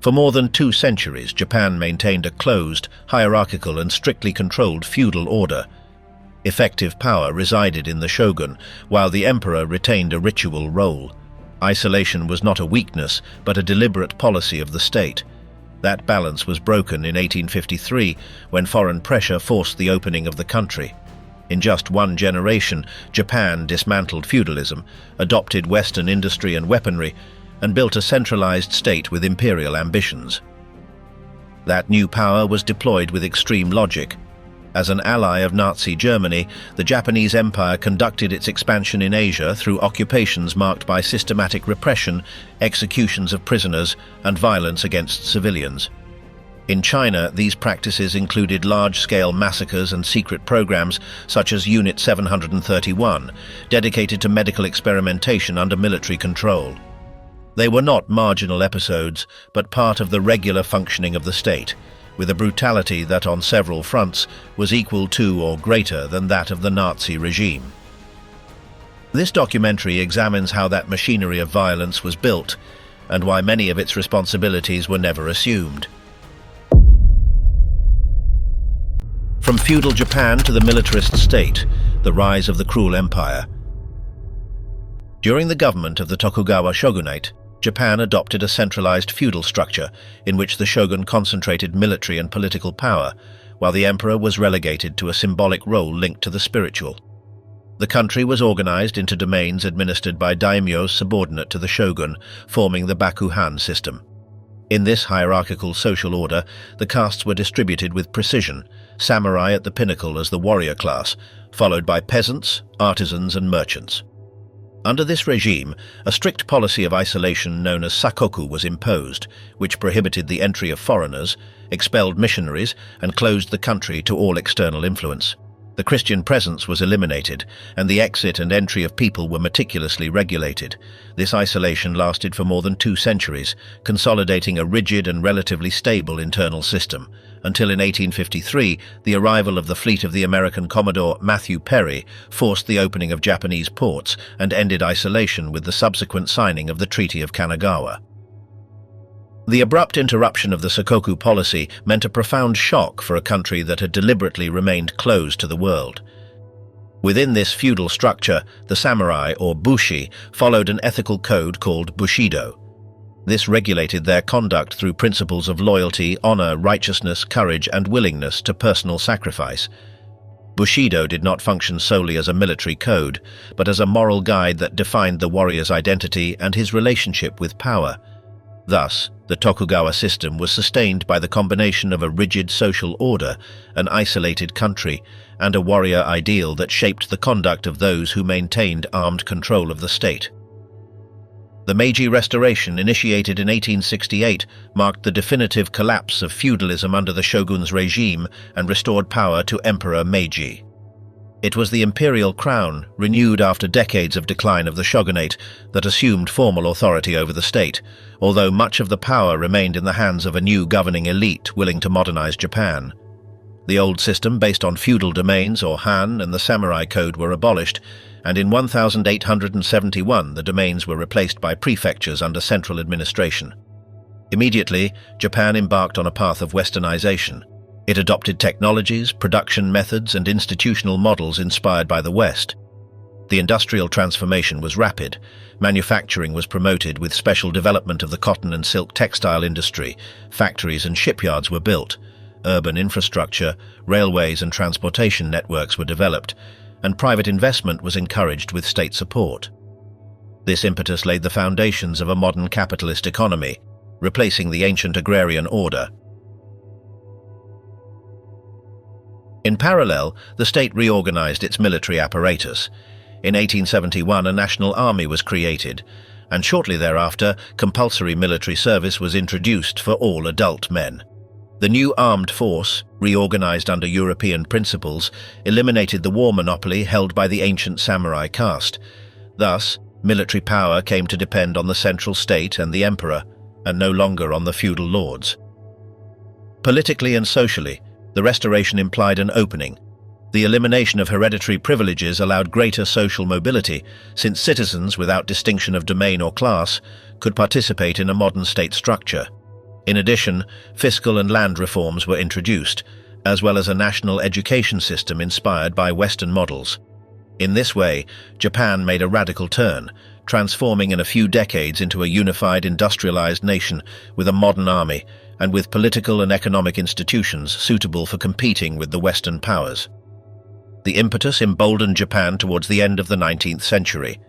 For more than 2 centuries, Japan maintained a closed, hierarchical and strictly controlled feudal order. Effective power resided in the shogun, while the emperor retained a ritual role. Isolation was not a weakness, but a deliberate policy of the state. That balance was broken in 1853, when foreign pressure forced the opening of the country. In just one generation, Japan dismantled feudalism, adopted Western industry and weaponry, and built a centralized state with imperial ambitions. That new power was deployed with extreme logic. As an ally of Nazi Germany, the Japanese Empire conducted its expansion in Asia through occupations marked by systematic repression, executions of prisoners, and violence against civilians. In China, these practices included large-scale massacres and secret programs such as Unit 731, dedicated to medical experimentation under military control. They were not marginal episodes, but part of the regular functioning of the state, with a brutality that on several fronts was equal to or greater than that of the Nazi regime. This documentary examines how that machinery of violence was built, and why many of its responsibilities were never assumed. From feudal Japan to the militarist state, the rise of the cruel empire. During the government of the Tokugawa shogunate, Japan adopted a centralized feudal structure in which the shogun concentrated military and political power, while the emperor was relegated to a symbolic role linked to the spiritual. The country was organized into domains administered by daimyos subordinate to the shogun, forming the Bakuhan system. In this hierarchical social order, the castes were distributed with precision, samurai at the pinnacle as the warrior class, followed by peasants, artisans, and merchants. Under this regime, a strict policy of isolation known as sakoku was imposed, which prohibited the entry of foreigners, expelled missionaries, and closed the country to all external influence. The Christian presence was eliminated, and the exit and entry of people were meticulously regulated. This isolation lasted for more than 2 centuries, consolidating a rigid and relatively stable internal system, until in 1853, the arrival of the fleet of the American Commodore Matthew Perry forced the opening of Japanese ports and ended isolation with the subsequent signing of the Treaty of Kanagawa. The abrupt interruption of the sakoku policy meant a profound shock for a country that had deliberately remained closed to the world. Within this feudal structure, the samurai, or bushi, followed an ethical code called Bushidō. This regulated their conduct through principles of loyalty, honor, righteousness, courage, and willingness to personal sacrifice. Bushidō did not function solely as a military code, but as a moral guide that defined the warrior's identity and his relationship with power. Thus, the Tokugawa system was sustained by the combination of a rigid social order, an isolated country, and a warrior ideal that shaped the conduct of those who maintained armed control of the state. The Meiji Restoration, initiated in 1868, marked the definitive collapse of feudalism under the shogun's regime and restored power to Emperor Meiji. It was the imperial crown, renewed after decades of decline of the shogunate, that assumed formal authority over the state, although much of the power remained in the hands of a new governing elite willing to modernize Japan. The old system, based on feudal domains or han and the samurai code, were abolished, and in 1871 the domains were replaced by prefectures under central administration. Immediately, Japan embarked on a path of westernization. It adopted technologies, production methods, and institutional models inspired by the West. The industrial transformation was rapid. Manufacturing was promoted with special development of the cotton and silk textile industry. Factories and shipyards were built. Urban infrastructure, railways and transportation networks were developed, and private investment was encouraged with state support. This impetus laid the foundations of a modern capitalist economy, replacing the ancient agrarian order. In parallel, the state reorganized its military apparatus. In 1871, a national army was created, and shortly thereafter, compulsory military service was introduced for all adult men. The new armed force, reorganized under European principles, eliminated the war monopoly held by the ancient samurai caste. Thus, military power came to depend on the central state and the emperor, and no longer on the feudal lords. Politically and socially, the Restoration implied an opening. The elimination of hereditary privileges allowed greater social mobility, since citizens, without distinction of domain or class, could participate in a modern state structure. In addition, fiscal and land reforms were introduced, as well as a national education system inspired by Western models. In this way, Japan made a radical turn, transforming in a few decades into a unified industrialized nation with a modern army and with political and economic institutions suitable for competing with the Western powers. The impetus emboldened Japan towards the end of the 19th century.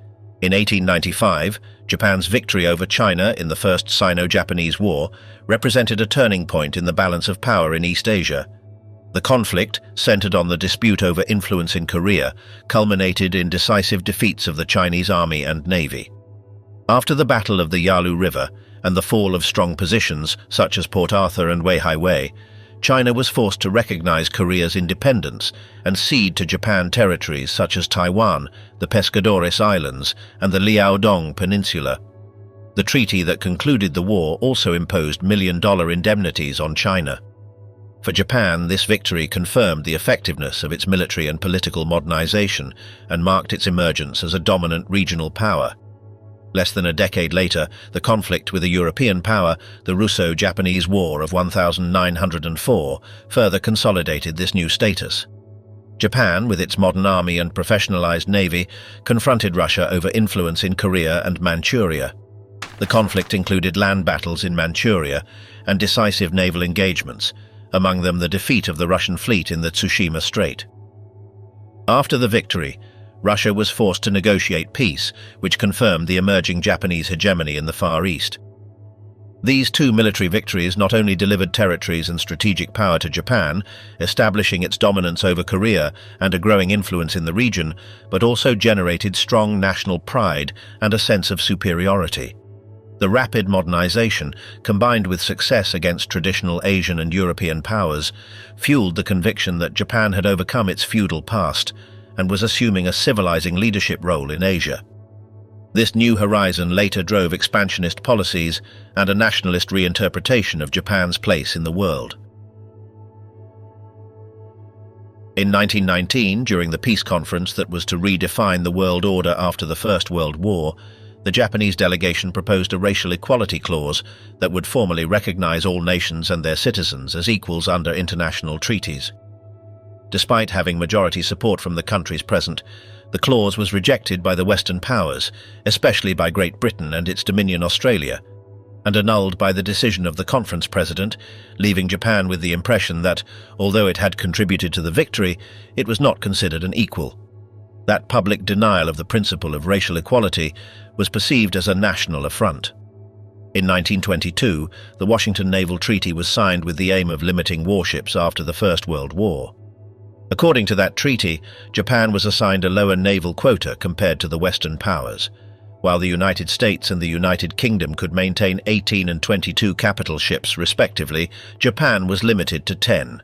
In 1895, Japan's victory over China in the First Sino-Japanese War represented a turning point in the balance of power in East Asia. The conflict, centered on the dispute over influence in Korea, culminated in decisive defeats of the Chinese army and navy. After the Battle of the Yalu River and the fall of strong positions such as Port Arthur and Weihaiwei, China was forced to recognize Korea's independence and cede to Japan territories such as Taiwan, the Pescadores Islands, and the Liaodong Peninsula. The treaty that concluded the war also imposed million-dollar indemnities on China. For Japan, this victory confirmed the effectiveness of its military and political modernization and marked its emergence as a dominant regional power. Less than a decade later, the conflict with a European power, the Russo-Japanese War of 1904, further consolidated this new status. Japan, with its modern army and professionalized navy, confronted Russia over influence in Korea and Manchuria. The conflict included land battles in Manchuria and decisive naval engagements, among them the defeat of the Russian fleet in the Tsushima Strait. After the victory, Russia was forced to negotiate peace, which confirmed the emerging Japanese hegemony in the Far East. These two military victories not only delivered territories and strategic power to Japan, establishing its dominance over Korea and a growing influence in the region, but also generated strong national pride and a sense of superiority. The rapid modernization, combined with success against traditional Asian and European powers, fueled the conviction that Japan had overcome its feudal past and was assuming a civilizing leadership role in Asia. This new horizon later drove expansionist policies and a nationalist reinterpretation of Japan's place in the world. In 1919, during the peace conference that was to redefine the world order after the First World War, the Japanese delegation proposed a racial equality clause that would formally recognize all nations and their citizens as equals under international treaties. Despite having majority support from the countries present, the clause was rejected by the Western powers, especially by Great Britain and its Dominion Australia, and annulled by the decision of the conference president, leaving Japan with the impression that, although it had contributed to the victory, it was not considered an equal. That public denial of the principle of racial equality was perceived as a national affront. In 1922, the Washington Naval Treaty was signed with the aim of limiting warships after the First World War. According to that treaty, Japan was assigned a lower naval quota compared to the Western powers. While the United States and the United Kingdom could maintain 18 and 22 capital ships respectively, Japan was limited to 10.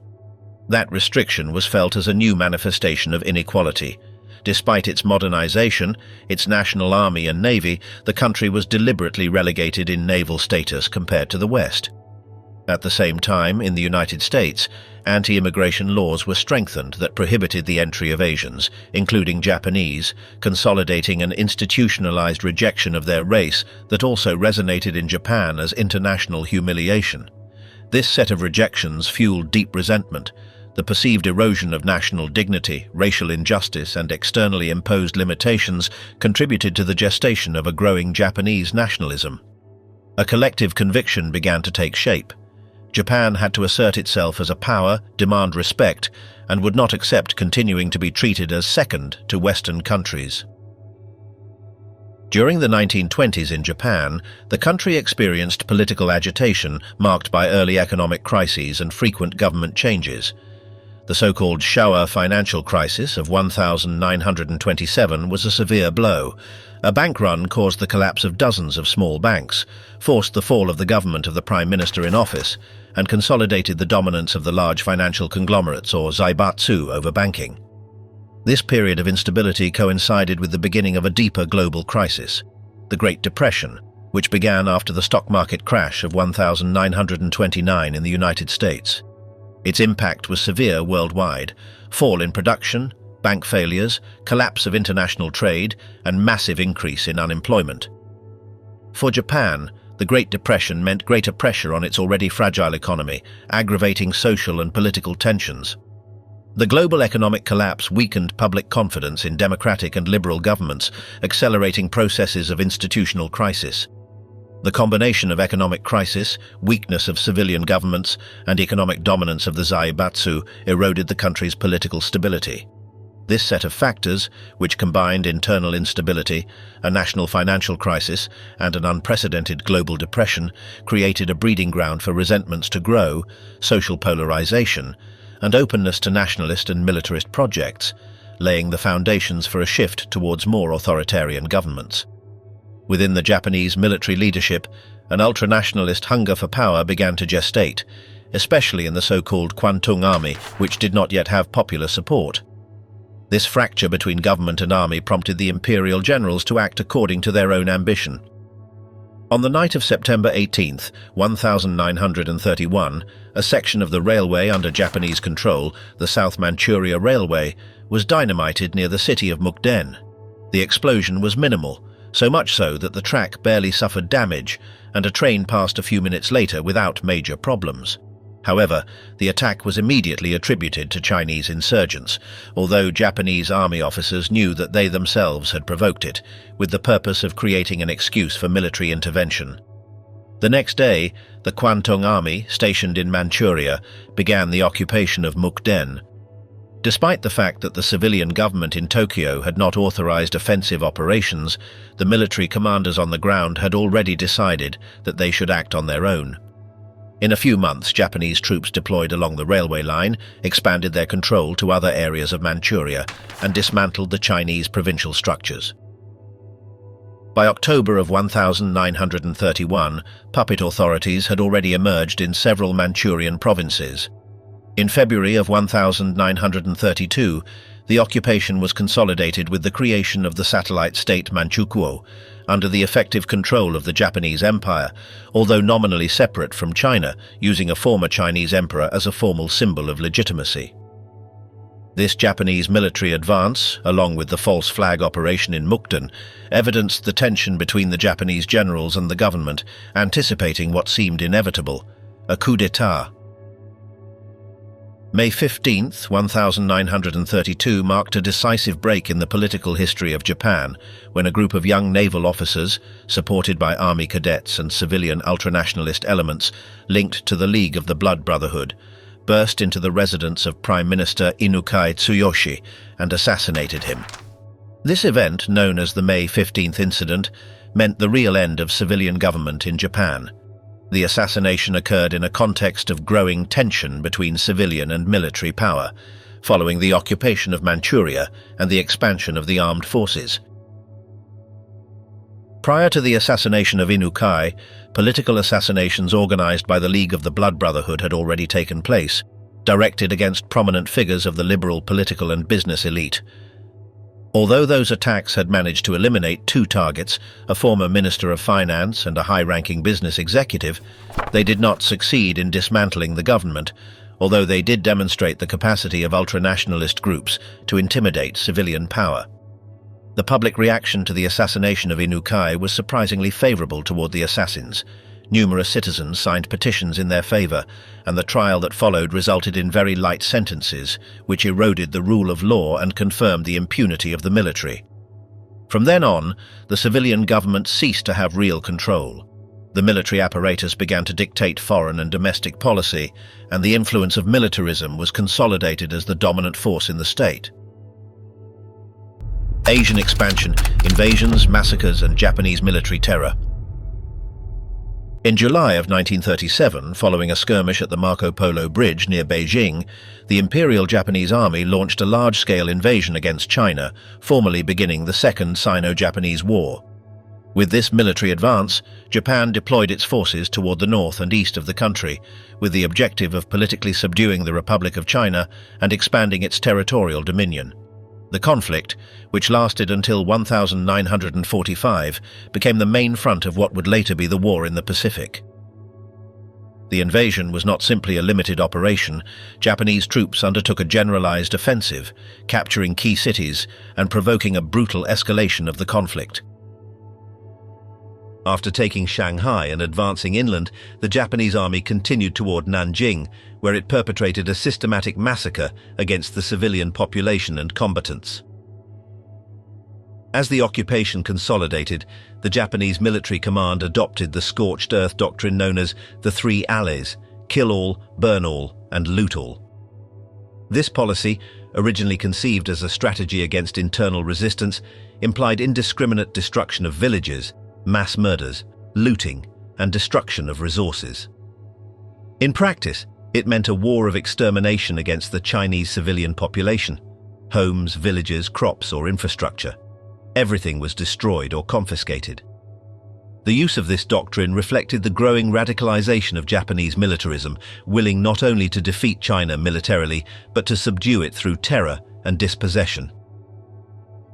That restriction was felt as a new manifestation of inequality. Despite its modernization, its national army and navy, the country was deliberately relegated in naval status compared to the West. At the same time, in the United States, anti-immigration laws were strengthened that prohibited the entry of Asians, including Japanese, consolidating an institutionalized rejection of their race that also resonated in Japan as international humiliation. This set of rejections fueled deep resentment. The perceived erosion of national dignity, racial injustice, and externally imposed limitations contributed to the gestation of a growing Japanese nationalism. A collective conviction began to take shape. Japan had to assert itself as a power, demand respect, and would not accept continuing to be treated as second to Western countries. During the 1920s in Japan, the country experienced political agitation marked by early economic crises and frequent government changes. The so-called Showa financial crisis of 1927 was a severe blow. A bank run caused the collapse of dozens of small banks, forced the fall of the government of the Prime Minister in office, and consolidated the dominance of the large financial conglomerates or zaibatsu over banking. This period of instability coincided with the beginning of a deeper global crisis, the Great Depression, which began after the stock market crash of 1929 in the United States. Its impact was severe worldwide: fall in production, bank failures, collapse of international trade, and massive increase in unemployment. For Japan, The Great Depression meant greater pressure on its already fragile economy, aggravating social and political tensions. The global economic collapse weakened public confidence in democratic and liberal governments, accelerating processes of institutional crisis. The combination of economic crisis, weakness of civilian governments, and economic dominance of the zaibatsu eroded the country's political stability. This set of factors, which combined internal instability, a national financial crisis, and an unprecedented global depression, created a breeding ground for resentments to grow, social polarization, and openness to nationalist and militarist projects, laying the foundations for a shift towards more authoritarian governments. Within the Japanese military leadership, an ultranationalist hunger for power began to gestate, especially in the so-called Kwantung Army, which did not yet have popular support. This fracture between government and army prompted the imperial generals to act according to their own ambition. On the night of September 18, 1931, a section of the railway under Japanese control, the South Manchuria Railway, was dynamited near the city of Mukden. The explosion was minimal, so much so that the track barely suffered damage, and a train passed a few minutes later without major problems. However, the attack was immediately attributed to Chinese insurgents, although Japanese army officers knew that they themselves had provoked it, with the purpose of creating an excuse for military intervention. The next day, the Kwantung Army, stationed in Manchuria, began the occupation of Mukden. Despite the fact that the civilian government in Tokyo had not authorized offensive operations, the military commanders on the ground had already decided that they should act on their own. In a few months, Japanese troops deployed along the railway line, expanded their control to other areas of Manchuria, and dismantled the Chinese provincial structures. By October of 1931, puppet authorities had already emerged in several Manchurian provinces. In February of 1932, the occupation was consolidated with the creation of the satellite state Manchukuo, under the effective control of the Japanese Empire, although nominally separate from China, using a former Chinese emperor as a formal symbol of legitimacy. This Japanese military advance, along with the false flag operation in Mukden, evidenced the tension between the Japanese generals and the government, anticipating what seemed inevitable, a coup d'état. May 15, 1932 marked a decisive break in the political history of Japan, when a group of young naval officers, supported by army cadets and civilian ultranationalist elements linked to the League of the Blood Brotherhood, burst into the residence of Prime Minister Inukai Tsuyoshi and assassinated him. This event, known as the May 15th incident, meant the real end of civilian government in Japan. The assassination occurred in a context of growing tension between civilian and military power, following the occupation of Manchuria and the expansion of the armed forces. Prior to the assassination of Inukai, political assassinations organized by the League of the Blood Brotherhood had already taken place, directed against prominent figures of the liberal political and business elite. Although those attacks had managed to eliminate two targets, a former Minister of Finance and a high-ranking business executive, they did not succeed in dismantling the government, although they did demonstrate the capacity of ultranationalist groups to intimidate civilian power. The public reaction to the assassination of Inukai was surprisingly favorable toward the assassins. Numerous citizens signed petitions in their favor, and the trial that followed resulted in very light sentences, which eroded the rule of law and confirmed the impunity of the military. From then on, the civilian government ceased to have real control. The military apparatus began to dictate foreign and domestic policy, and the influence of militarism was consolidated as the dominant force in the state. Asian expansion, invasions, massacres, and Japanese military terror. In July of 1937, following a skirmish at the Marco Polo Bridge near Beijing, the Imperial Japanese Army launched a large-scale invasion against China, formally beginning the Second Sino-Japanese War. With this military advance, Japan deployed its forces toward the north and east of the country, with the objective of politically subduing the Republic of China and expanding its territorial dominion. The conflict, which lasted until 1945, became the main front of what would later be the war in the Pacific. The invasion was not simply a limited operation. Japanese troops undertook a generalized offensive, capturing key cities and provoking a brutal escalation of the conflict. After taking Shanghai and advancing inland, the Japanese army continued toward Nanjing, where it perpetrated a systematic massacre against the civilian population and combatants. As the occupation consolidated, the Japanese military command adopted the scorched earth doctrine known as the Three Alleys: kill all, burn all, and loot all. This policy, originally conceived as a strategy against internal resistance, implied indiscriminate destruction of villages, mass murders, looting, and destruction of resources. In practice, it meant a war of extermination against the Chinese civilian population. Homes, villages, crops, or infrastructure. Everything was destroyed or confiscated. The use of this doctrine reflected the growing radicalization of Japanese militarism, willing not only to defeat China militarily, but to subdue it through terror and dispossession.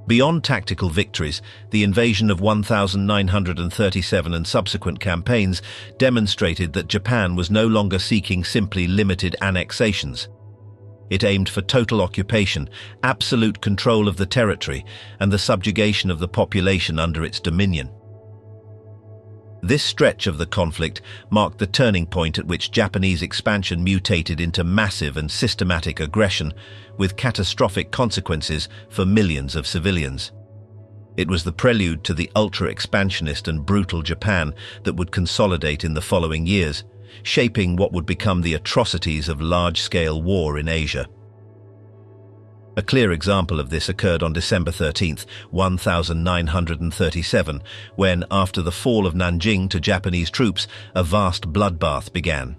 Beyond tactical victories, the invasion of 1937 and subsequent campaigns demonstrated that Japan was no longer seeking simply limited annexations. It aimed for total occupation, absolute control of the territory, and the subjugation of the population under its dominion. This stretch of the conflict marked the turning point at which Japanese expansion mutated into massive and systematic aggression, with catastrophic consequences for millions of civilians. It was the prelude to the ultra-expansionist and brutal Japan that would consolidate in the following years, shaping what would become the atrocities of large-scale war in Asia. A clear example of this occurred on December 13, 1937, when, after the fall of Nanjing to Japanese troops, a vast bloodbath began.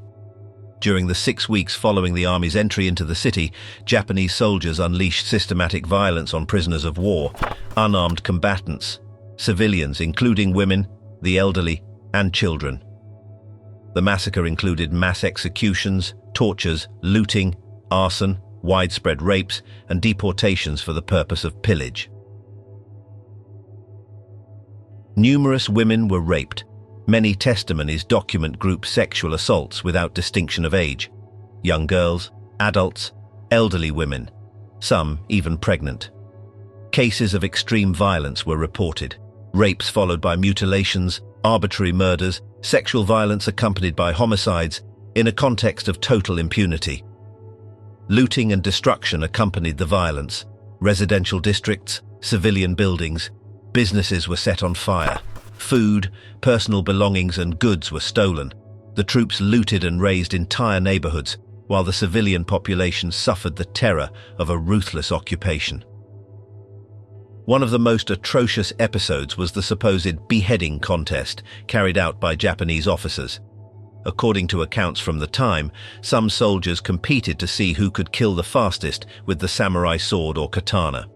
During the 6 weeks following the army's entry into the city, Japanese soldiers unleashed systematic violence on prisoners of war, unarmed combatants, civilians including women, the elderly, and children. The massacre included mass executions, tortures, looting, arson, widespread rapes, and deportations for the purpose of pillage. Numerous women were raped. Many testimonies document group sexual assaults without distinction of age. Young girls, adults, elderly women, some even pregnant. Cases of extreme violence were reported. Rapes followed by mutilations, arbitrary murders, sexual violence accompanied by homicides, in a context of total impunity. Looting and destruction accompanied the violence. Residential districts, civilian buildings, businesses were set on fire. Food, personal belongings and goods were stolen. The troops looted and razed entire neighborhoods, while the civilian population suffered the terror of a ruthless occupation. One of the most atrocious episodes was the supposed beheading contest carried out by Japanese officers. According to accounts from the time, some soldiers competed to see who could kill the fastest with the samurai sword or katana.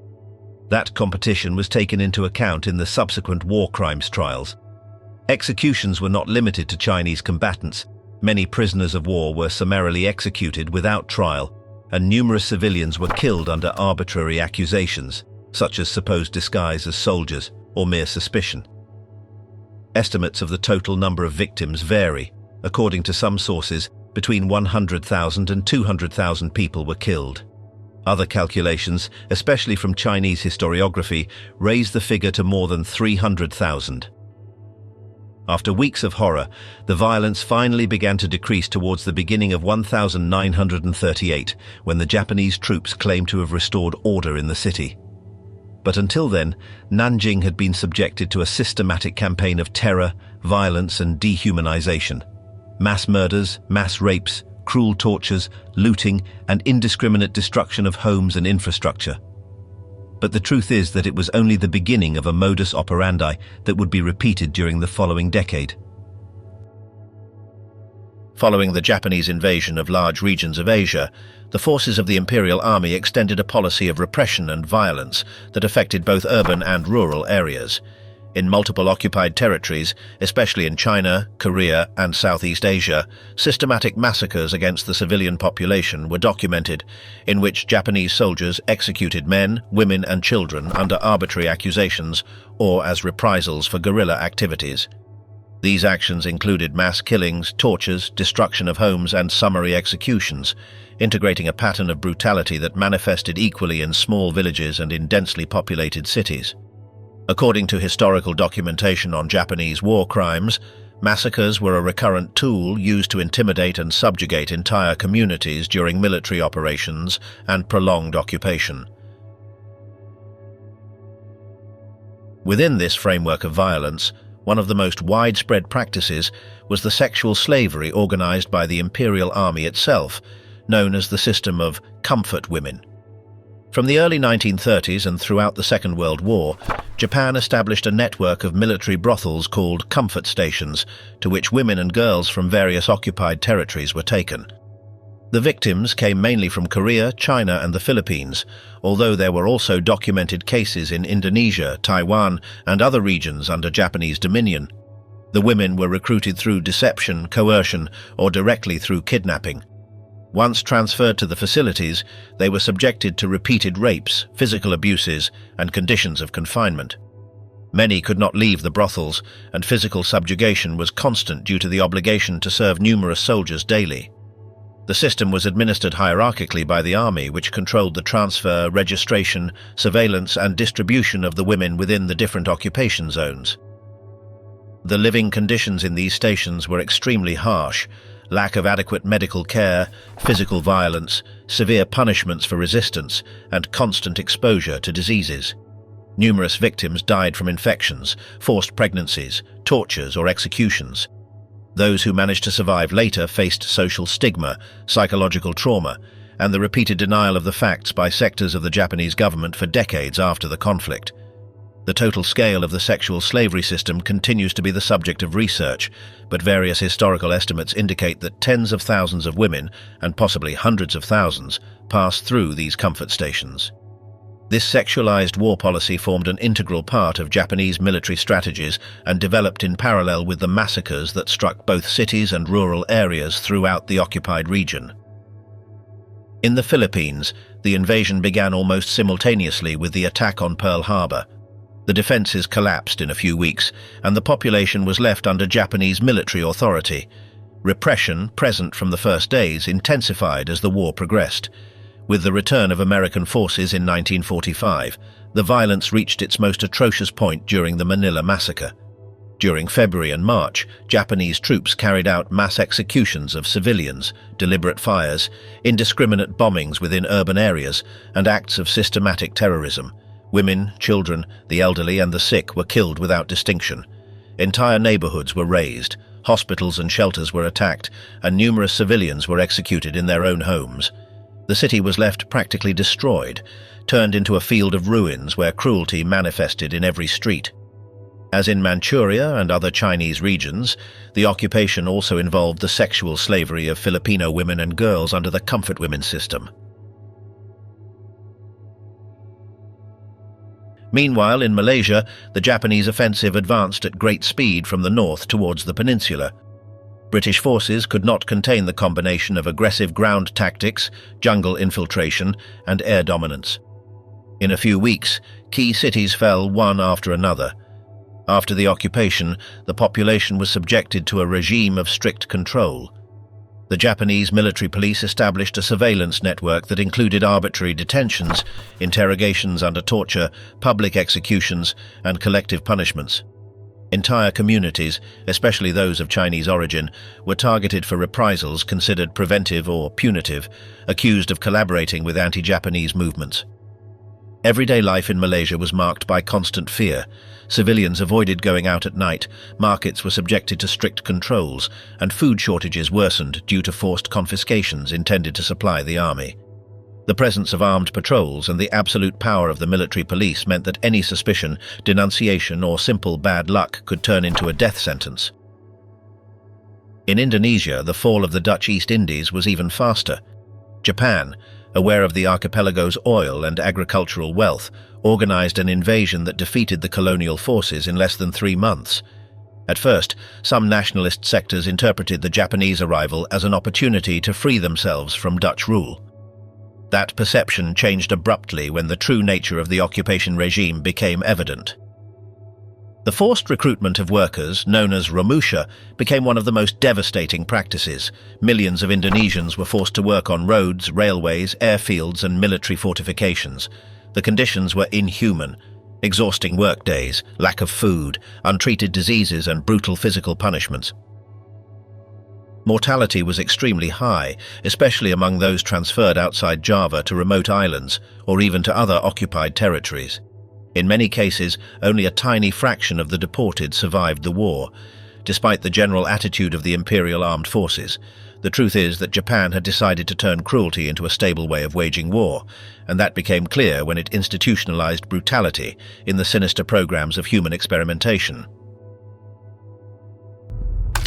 That competition was taken into account in the subsequent war crimes trials. Executions were not limited to Chinese combatants. Many prisoners of war were summarily executed without trial, and numerous civilians were killed under arbitrary accusations, such as supposed disguise as soldiers or mere suspicion. Estimates of the total number of victims vary. According to some sources, between 100,000 and 200,000 people were killed. Other calculations, especially from Chinese historiography, raise the figure to more than 300,000. After weeks of horror, the violence finally began to decrease towards the beginning of 1938, when the Japanese troops claimed to have restored order in the city. But until then, Nanjing had been subjected to a systematic campaign of terror, violence, and dehumanization. Mass murders, mass rapes, cruel tortures, looting, and indiscriminate destruction of homes and infrastructure. But the truth is that it was only the beginning of a modus operandi that would be repeated during the following decade. Following the Japanese invasion of large regions of Asia, the forces of the Imperial Army extended a policy of repression and violence that affected both urban and rural areas. In multiple occupied territories, especially in China, Korea, and Southeast Asia, systematic massacres against the civilian population were documented, in which Japanese soldiers executed men, women, and children under arbitrary accusations or as reprisals for guerrilla activities. These actions included mass killings, tortures, destruction of homes, and summary executions, integrating a pattern of brutality that manifested equally in small villages and in densely populated cities. According to historical documentation on Japanese war crimes, massacres were a recurrent tool used to intimidate and subjugate entire communities during military operations and prolonged occupation. Within this framework of violence, one of the most widespread practices was the sexual slavery organized by the imperial army itself, known as the system of comfort women. From the early 1930s and throughout the Second World War, Japan established a network of military brothels called comfort stations, to which women and girls from various occupied territories were taken. The victims came mainly from Korea, China, and the Philippines, although there were also documented cases in Indonesia, Taiwan, and other regions under Japanese dominion. The women were recruited through deception, coercion, or directly through kidnapping. Once transferred to the facilities, they were subjected to repeated rapes, physical abuses, and conditions of confinement. Many could not leave the brothels, and physical subjugation was constant due to the obligation to serve numerous soldiers daily. The system was administered hierarchically by the army, which controlled the transfer, registration, surveillance, and distribution of the women within the different occupation zones. The living conditions in these stations were extremely harsh: lack of adequate medical care, physical violence, severe punishments for resistance, and constant exposure to diseases. Numerous victims died from infections, forced pregnancies, tortures, or executions. Those who managed to survive later faced social stigma, psychological trauma, and the repeated denial of the facts by sectors of the Japanese government for decades after the conflict. The total scale of the sexual slavery system continues to be the subject of research, but various historical estimates indicate that tens of thousands of women, and possibly hundreds of thousands, passed through these comfort stations. This sexualized war policy formed an integral part of Japanese military strategies and developed in parallel with the massacres that struck both cities and rural areas throughout the occupied region. In the Philippines, the invasion began almost simultaneously with the attack on Pearl Harbor. The defenses collapsed in a few weeks, and the population was left under Japanese military authority. Repression, present from the first days, intensified as the war progressed. With the return of American forces in 1945, the violence reached its most atrocious point during the Manila Massacre. During February and March, Japanese troops carried out mass executions of civilians, deliberate fires, indiscriminate bombings within urban areas, and acts of systematic terrorism. Women, children, the elderly, and the sick were killed without distinction. Entire neighborhoods were razed, hospitals and shelters were attacked, and numerous civilians were executed in their own homes. The city was left practically destroyed, turned into a field of ruins where cruelty manifested in every street. As in Manchuria and other Chinese regions, the occupation also involved the sexual slavery of Filipino women and girls under the comfort women system. Meanwhile, in Malaysia, the Japanese offensive advanced at great speed from the north towards the peninsula. British forces could not contain the combination of aggressive ground tactics, jungle infiltration, and air dominance. In a few weeks, key cities fell one after another. After the occupation, the population was subjected to a regime of strict control. The Japanese military police established a surveillance network that included arbitrary detentions, interrogations under torture, public executions, and collective punishments. Entire communities, especially those of Chinese origin, were targeted for reprisals considered preventive or punitive, accused of collaborating with anti-Japanese movements. Everyday life in Malaysia was marked by constant fear. Civilians avoided going out at night, markets were subjected to strict controls, and food shortages worsened due to forced confiscations intended to supply the army. The presence of armed patrols and the absolute power of the military police meant that any suspicion, denunciation, or simple bad luck could turn into a death sentence. In Indonesia, the fall of the Dutch East Indies was even faster. Japan, aware of the archipelago's oil and agricultural wealth, organized an invasion that defeated the colonial forces in less than 3 months. At first, some nationalist sectors interpreted the Japanese arrival as an opportunity to free themselves from Dutch rule. That perception changed abruptly when the true nature of the occupation regime became evident. The forced recruitment of workers, known as romusha, became one of the most devastating practices. Millions of Indonesians were forced to work on roads, railways, airfields, and military fortifications. The conditions were inhuman. exhausting workdays, lack of food, untreated diseases and brutal physical punishments. Mortality was extremely high, especially among those transferred outside Java to remote islands or even to other occupied territories. In many cases, only a tiny fraction of the deported survived the war. Despite the general attitude of the imperial armed forces, the truth is that Japan had decided to turn cruelty into a stable way of waging war, and that became clear when it institutionalized brutality in the sinister programs of human experimentation.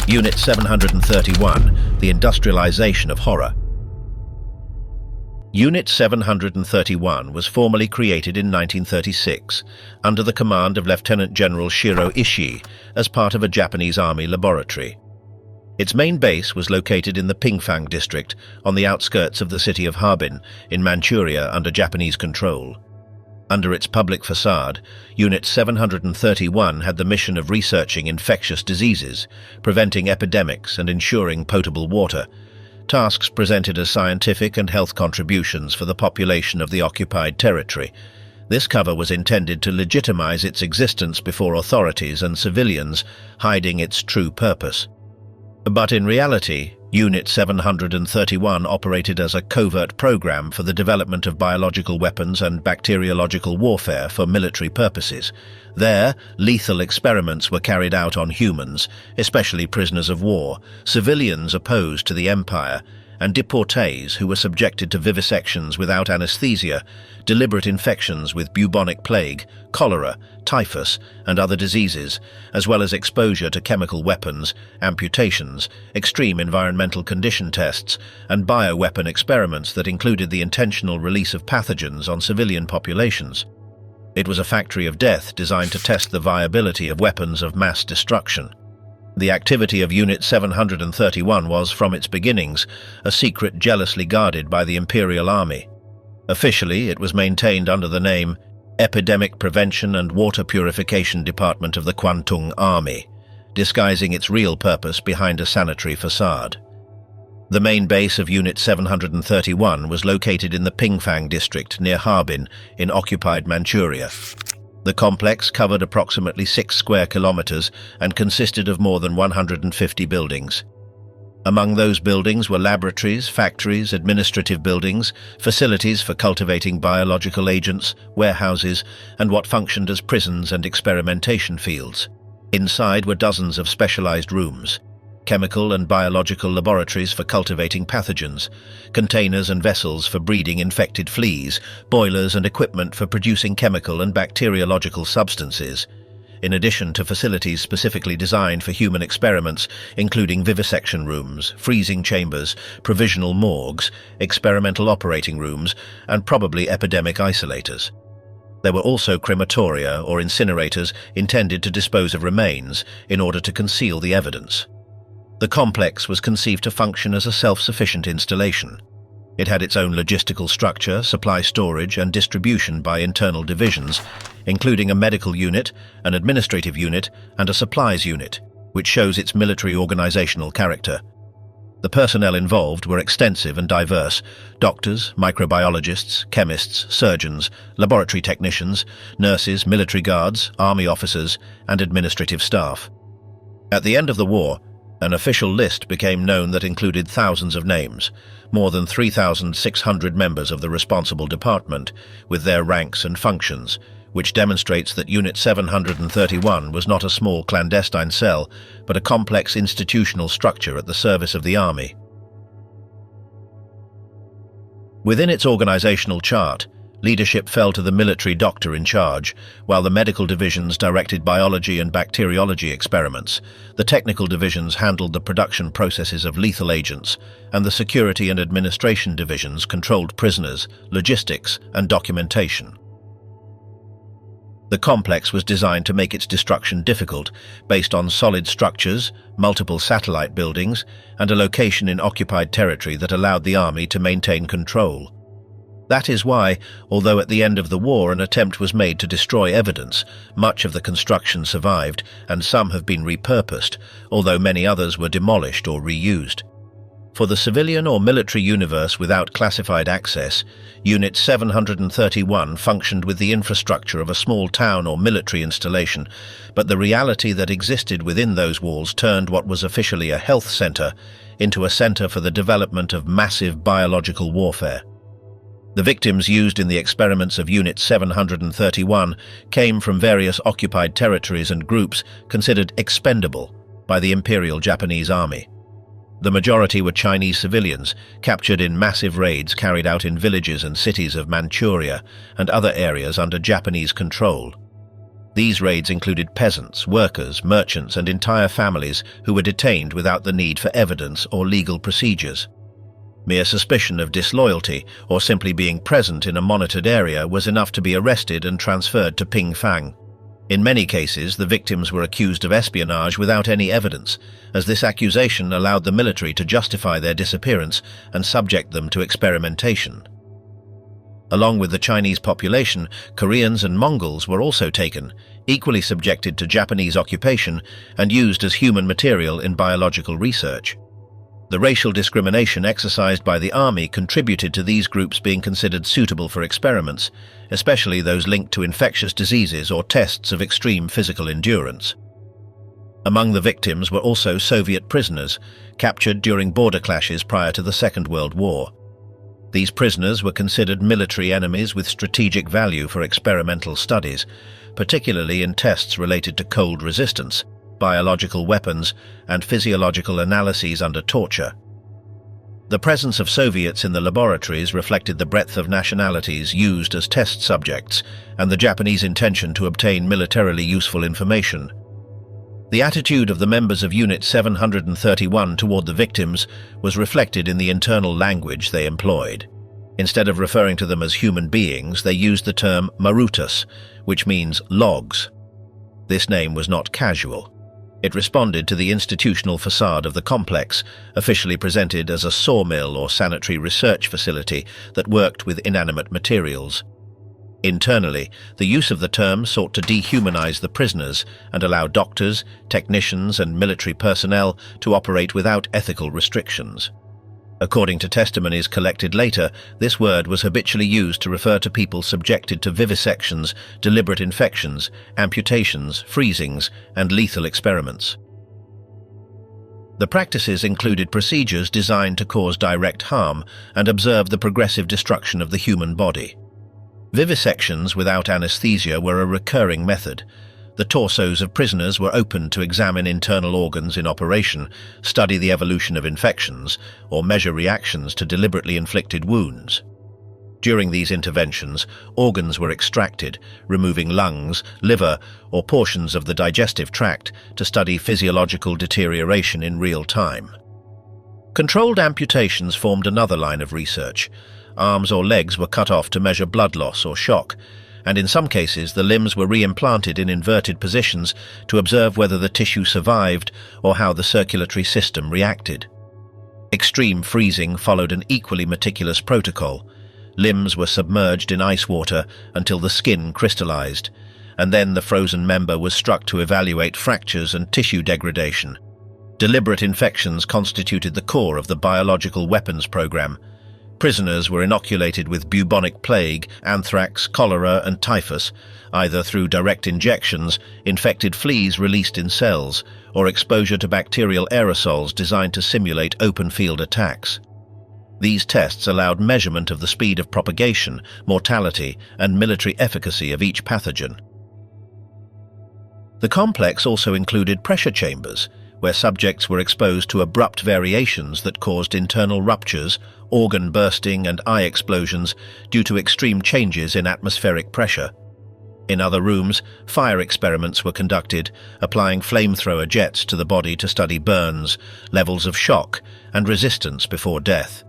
Unit 731, the industrialization of horror. Unit 731 was formally created in 1936 under the command of Lieutenant General Shiro Ishii as part of a Japanese army laboratory. Its main base was located in the Pingfang district on the outskirts of the city of Harbin in Manchuria under Japanese control. Under its public facade, Unit 731 had the mission of researching infectious diseases, preventing epidemics and ensuring potable water, tasks presented as scientific and health contributions for the population of the occupied territory. This cover was intended to legitimize its existence before authorities and civilians, hiding its true purpose. But in reality, Unit 731 operated as a covert program for the development of biological weapons and bacteriological warfare for military purposes. There, lethal experiments were carried out on humans, especially prisoners of war, civilians opposed to the empire, and deportees who were subjected to vivisections without anesthesia, deliberate infections with bubonic plague, cholera, typhus, and other diseases, as well as exposure to chemical weapons, amputations, extreme environmental condition tests, and bioweapon experiments that included the intentional release of pathogens on civilian populations. It was a factory of death designed to test the viability of weapons of mass destruction. The activity of Unit 731 was, from its beginnings, a secret jealously guarded by the Imperial Army. Officially, it was maintained under the name Epidemic Prevention and Water Purification Department of the Kwantung Army, disguising its real purpose behind a sanitary facade. The main base of Unit 731 was located in the Pingfang district near Harbin in occupied Manchuria. The complex covered approximately 6 square kilometers and consisted of more than 150 buildings. Among those buildings were laboratories, factories, administrative buildings, facilities for cultivating biological agents, warehouses, and what functioned as prisons and experimentation fields. Inside were dozens of specialized rooms, chemical and biological laboratories for cultivating pathogens, containers and vessels for breeding infected fleas, boilers and equipment for producing chemical and bacteriological substances, in addition to facilities specifically designed for human experiments, including vivisection rooms, freezing chambers, provisional morgues, experimental operating rooms, and probably epidemic isolators. There were also crematoria or incinerators intended to dispose of remains in order to conceal the evidence. The complex was conceived to function as a self-sufficient installation. It had its own logistical structure, supply storage, and distribution by internal divisions, including a medical unit, an administrative unit, and a supplies unit, which shows its military organizational character. The personnel involved were extensive and diverse: doctors, microbiologists, chemists, surgeons, laboratory technicians, nurses, military guards, army officers, and administrative staff. At the end of the war, an official list became known that included thousands of names, more than 3,600 members of the responsible department, with their ranks and functions, which demonstrates that Unit 731 was not a small clandestine cell, but a complex institutional structure at the service of the army. Within its organizational chart, leadership fell to the military doctor in charge, while the medical divisions directed biology and bacteriology experiments, the technical divisions handled the production processes of lethal agents, and the security and administration divisions controlled prisoners, logistics, and documentation. The complex was designed to make its destruction difficult, based on solid structures, multiple satellite buildings, and a location in occupied territory that allowed the army to maintain control. That is why, although at the end of the war an attempt was made to destroy evidence, much of the construction survived, and some have been repurposed, although many others were demolished or reused. For the civilian or military universe without classified access, Unit 731 functioned with the infrastructure of a small town or military installation, but the reality that existed within those walls turned what was officially a health center into a center for the development of massive biological warfare. The victims used in the experiments of Unit 731 came from various occupied territories and groups considered expendable by the Imperial Japanese Army. The majority were Chinese civilians, captured in massive raids carried out in villages and cities of Manchuria and other areas under Japanese control. These raids included peasants, workers, merchants, and entire families who were detained without the need for evidence or legal procedures. Mere suspicion of disloyalty or simply being present in a monitored area was enough to be arrested and transferred to Pingfang. In many cases, the victims were accused of espionage without any evidence, as this accusation allowed the military to justify their disappearance and subject them to experimentation. Along with the Chinese population, Koreans and Mongols were also taken, equally subjected to Japanese occupation and used as human material in biological research. The racial discrimination exercised by the army contributed to these groups being considered suitable for experiments, especially those linked to infectious diseases or tests of extreme physical endurance. Among the victims were also Soviet prisoners, captured during border clashes prior to the Second World War. These prisoners were considered military enemies with strategic value for experimental studies, particularly in tests related to cold resistance, biological weapons, and physiological analyses under torture. The presence of Soviets in the laboratories reflected the breadth of nationalities used as test subjects and the Japanese intention to obtain militarily useful information. The attitude of the members of Unit 731 toward the victims was reflected in the internal language they employed. Instead of referring to them as human beings, they used the term marutas, which means logs. This name was not casual. It responded to the institutional facade of the complex, officially presented as a sawmill or sanitary research facility that worked with inanimate materials. Internally, the use of the term sought to dehumanize the prisoners and allow doctors, technicians, and military personnel to operate without ethical restrictions. According to testimonies collected later, this word was habitually used to refer to people subjected to vivisections, deliberate infections, amputations, freezings, and lethal experiments. The practices included procedures designed to cause direct harm and observe the progressive destruction of the human body. Vivisections without anesthesia were a recurring method. The torsos of prisoners were opened to examine internal organs in operation, study the evolution of infections, or measure reactions to deliberately inflicted wounds. During these interventions, organs were extracted, removing lungs, liver, or portions of the digestive tract to study physiological deterioration in real time. Controlled amputations formed another line of research. Arms or legs were cut off to measure blood loss or shock, and in some cases the limbs were reimplanted in inverted positions to observe whether the tissue survived or how the circulatory system reacted. Extreme freezing followed an equally meticulous protocol. Limbs were submerged in ice water until the skin crystallized, and then the frozen member was struck to evaluate fractures and tissue degradation. Deliberate infections constituted the core of the biological weapons program. Prisoners were inoculated with bubonic plague, anthrax, cholera, and typhus, either through direct injections, infected fleas released in cells, or exposure to bacterial aerosols designed to simulate open-field attacks. These tests allowed measurement of the speed of propagation, mortality, and military efficacy of each pathogen. The complex also included pressure chambers, where subjects were exposed to abrupt variations that caused internal ruptures, organ bursting, and eye explosions due to extreme changes in atmospheric pressure. In other rooms, fire experiments were conducted, applying flamethrower jets to the body to study burns, levels of shock, and resistance before death.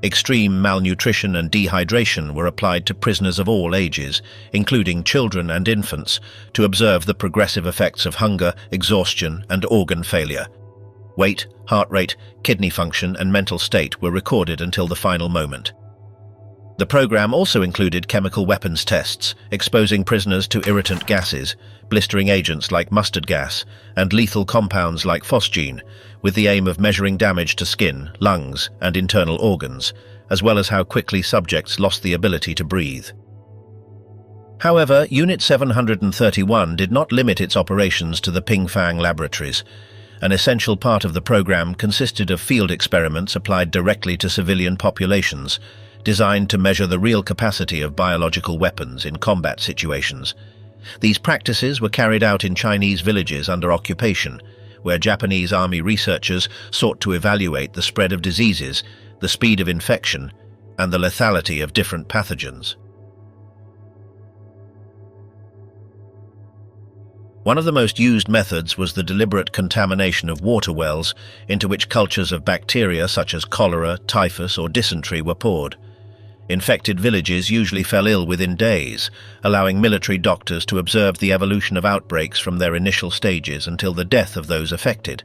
Extreme malnutrition and dehydration were applied to prisoners of all ages, including children and infants, to observe the progressive effects of hunger, exhaustion, and organ failure. Weight, heart rate, kidney function, and mental state were recorded until the final moment. The program also included chemical weapons tests, exposing prisoners to irritant gases, blistering agents like mustard gas, and lethal compounds like phosgene, with the aim of measuring damage to skin, lungs, and internal organs, as well as how quickly subjects lost the ability to breathe. However, Unit 731 did not limit its operations to the Pingfang laboratories. An essential part of the program consisted of field experiments applied directly to civilian populations, designed to measure the real capacity of biological weapons in combat situations. These practices were carried out in Chinese villages under occupation, where Japanese army researchers sought to evaluate the spread of diseases, the speed of infection, and the lethality of different pathogens. One of the most used methods was the deliberate contamination of water wells into which cultures of bacteria such as cholera, typhus, or dysentery were poured. Infected villages usually fell ill within days, allowing military doctors to observe the evolution of outbreaks from their initial stages until the death of those affected.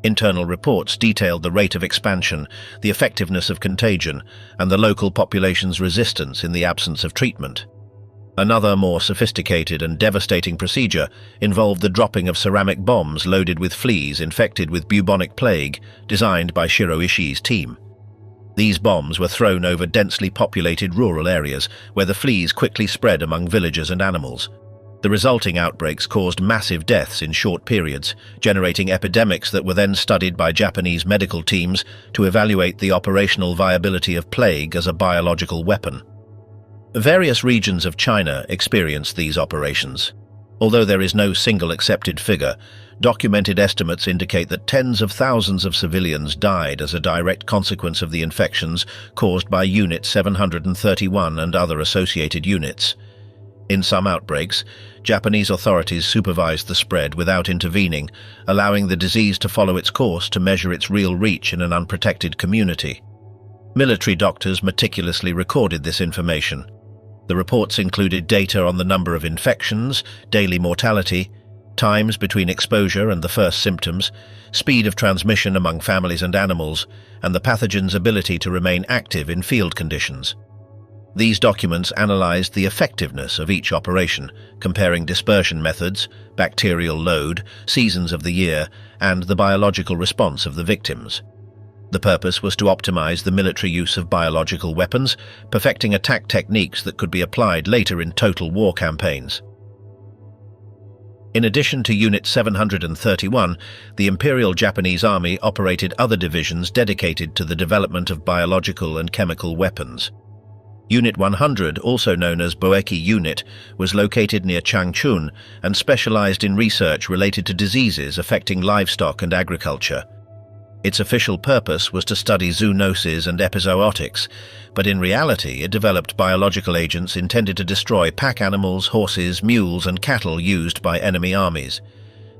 Internal reports detailed the rate of expansion, the effectiveness of contagion, and the local population's resistance in the absence of treatment. Another more sophisticated and devastating procedure involved the dropping of ceramic bombs loaded with fleas infected with bubonic plague, designed by Shiro Ishii's team. These bombs were thrown over densely populated rural areas, where the fleas quickly spread among villagers and animals. The resulting outbreaks caused massive deaths in short periods, generating epidemics that were then studied by Japanese medical teams to evaluate the operational viability of plague as a biological weapon. Various regions of China experienced these operations. Although there is no single accepted figure, documented estimates indicate that tens of thousands of civilians died as a direct consequence of the infections caused by Unit 731 and other associated units. In some outbreaks, Japanese authorities supervised the spread without intervening, allowing the disease to follow its course to measure its real reach in an unprotected community. Military doctors meticulously recorded this information. The reports included data on the number of infections, daily mortality, times between exposure and the first symptoms, speed of transmission among families and animals, and the pathogen's ability to remain active in field conditions. These documents analyzed the effectiveness of each operation, comparing dispersion methods, bacterial load, seasons of the year, and the biological response of the victims. The purpose was to optimize the military use of biological weapons, perfecting attack techniques that could be applied later in total war campaigns. In addition to Unit 731, the Imperial Japanese Army operated other divisions dedicated to the development of biological and chemical weapons. Unit 100, also known as Boeki Unit, was located near Changchun and specialized in research related to diseases affecting livestock and agriculture. Its official purpose was to study zoonoses and epizootics, but in reality it developed biological agents intended to destroy pack animals, horses, mules, and cattle used by enemy armies.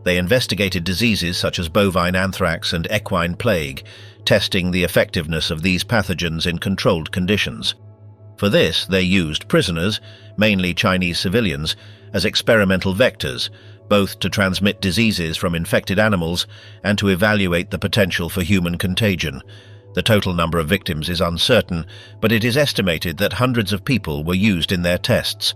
They investigated diseases such as bovine anthrax and equine plague, testing the effectiveness of these pathogens in controlled conditions. For this, they used prisoners, mainly Chinese civilians, as experimental vectors, both to transmit diseases from infected animals and to evaluate the potential for human contagion. The total number of victims is uncertain, but it is estimated that hundreds of people were used in their tests.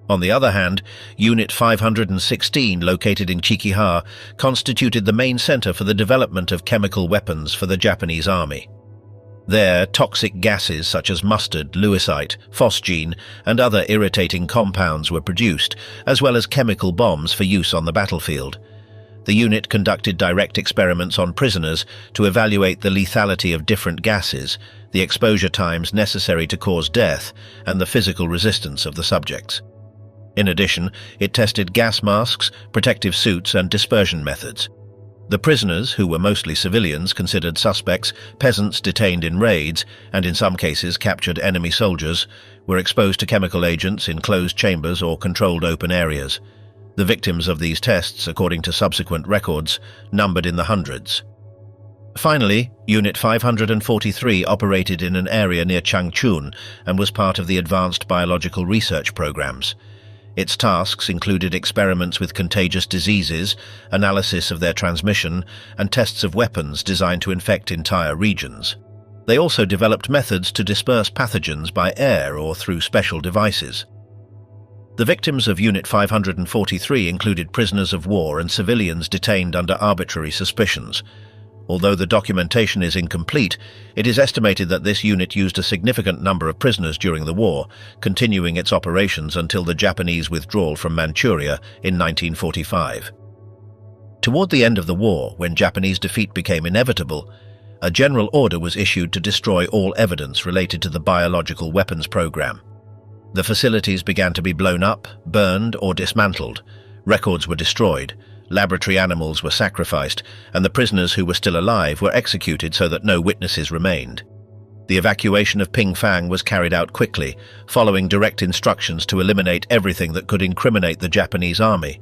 On the other hand, Unit 516, located in Chikiha, constituted the main center for the development of chemical weapons for the Japanese army. There, toxic gases such as mustard, lewisite, phosgene, and other irritating compounds were produced, as well as chemical bombs for use on the battlefield. The unit conducted direct experiments on prisoners to evaluate the lethality of different gases, the exposure times necessary to cause death, and the physical resistance of the subjects. In addition, it tested gas masks, protective suits, and dispersion methods. The prisoners, who were mostly civilians considered suspects, peasants detained in raids, and in some cases captured enemy soldiers, were exposed to chemical agents in closed chambers or controlled open areas. The victims of these tests, according to subsequent records, numbered in the hundreds. Finally, Unit 543 operated in an area near Changchun and was part of the advanced biological research programs. Its tasks included experiments with contagious diseases, analysis of their transmission, and tests of weapons designed to infect entire regions. They also developed methods to disperse pathogens by air or through special devices. The victims of Unit 543 included prisoners of war and civilians detained under arbitrary suspicions. Although the documentation is incomplete, it is estimated that this unit used a significant number of prisoners during the war, continuing its operations until the Japanese withdrawal from Manchuria in 1945. Toward the end of the war, when Japanese defeat became inevitable, a general order was issued to destroy all evidence related to the biological weapons program. The facilities began to be blown up, burned, or dismantled. Records were destroyed. Laboratory animals were sacrificed, and the prisoners who were still alive were executed so that no witnesses remained. The evacuation of Pingfang was carried out quickly, following direct instructions to eliminate everything that could incriminate the Japanese army.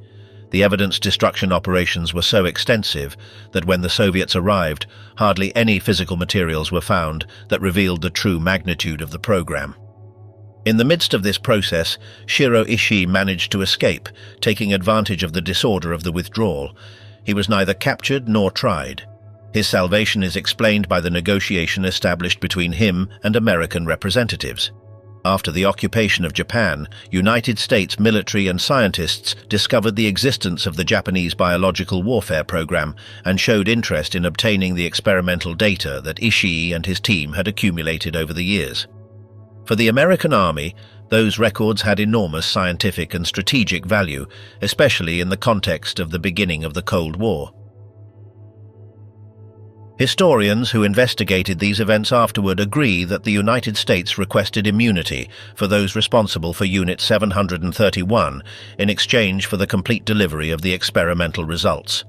The evidence destruction operations were so extensive that when the Soviets arrived, hardly any physical materials were found that revealed the true magnitude of the program. In the midst of this process, Shiro Ishii managed to escape, taking advantage of the disorder of the withdrawal. He was neither captured nor tried. His salvation is explained by the negotiation established between him and American representatives. After the occupation of Japan, United States military and scientists discovered the existence of the Japanese biological warfare program and showed interest in obtaining the experimental data that Ishii and his team had accumulated over the years. For the American army, those records had enormous scientific and strategic value, especially in the context of the beginning of the Cold War. Historians who investigated these events afterward agree that the United States requested immunity for those responsible for Unit 731 in exchange for the complete delivery of the experimental results.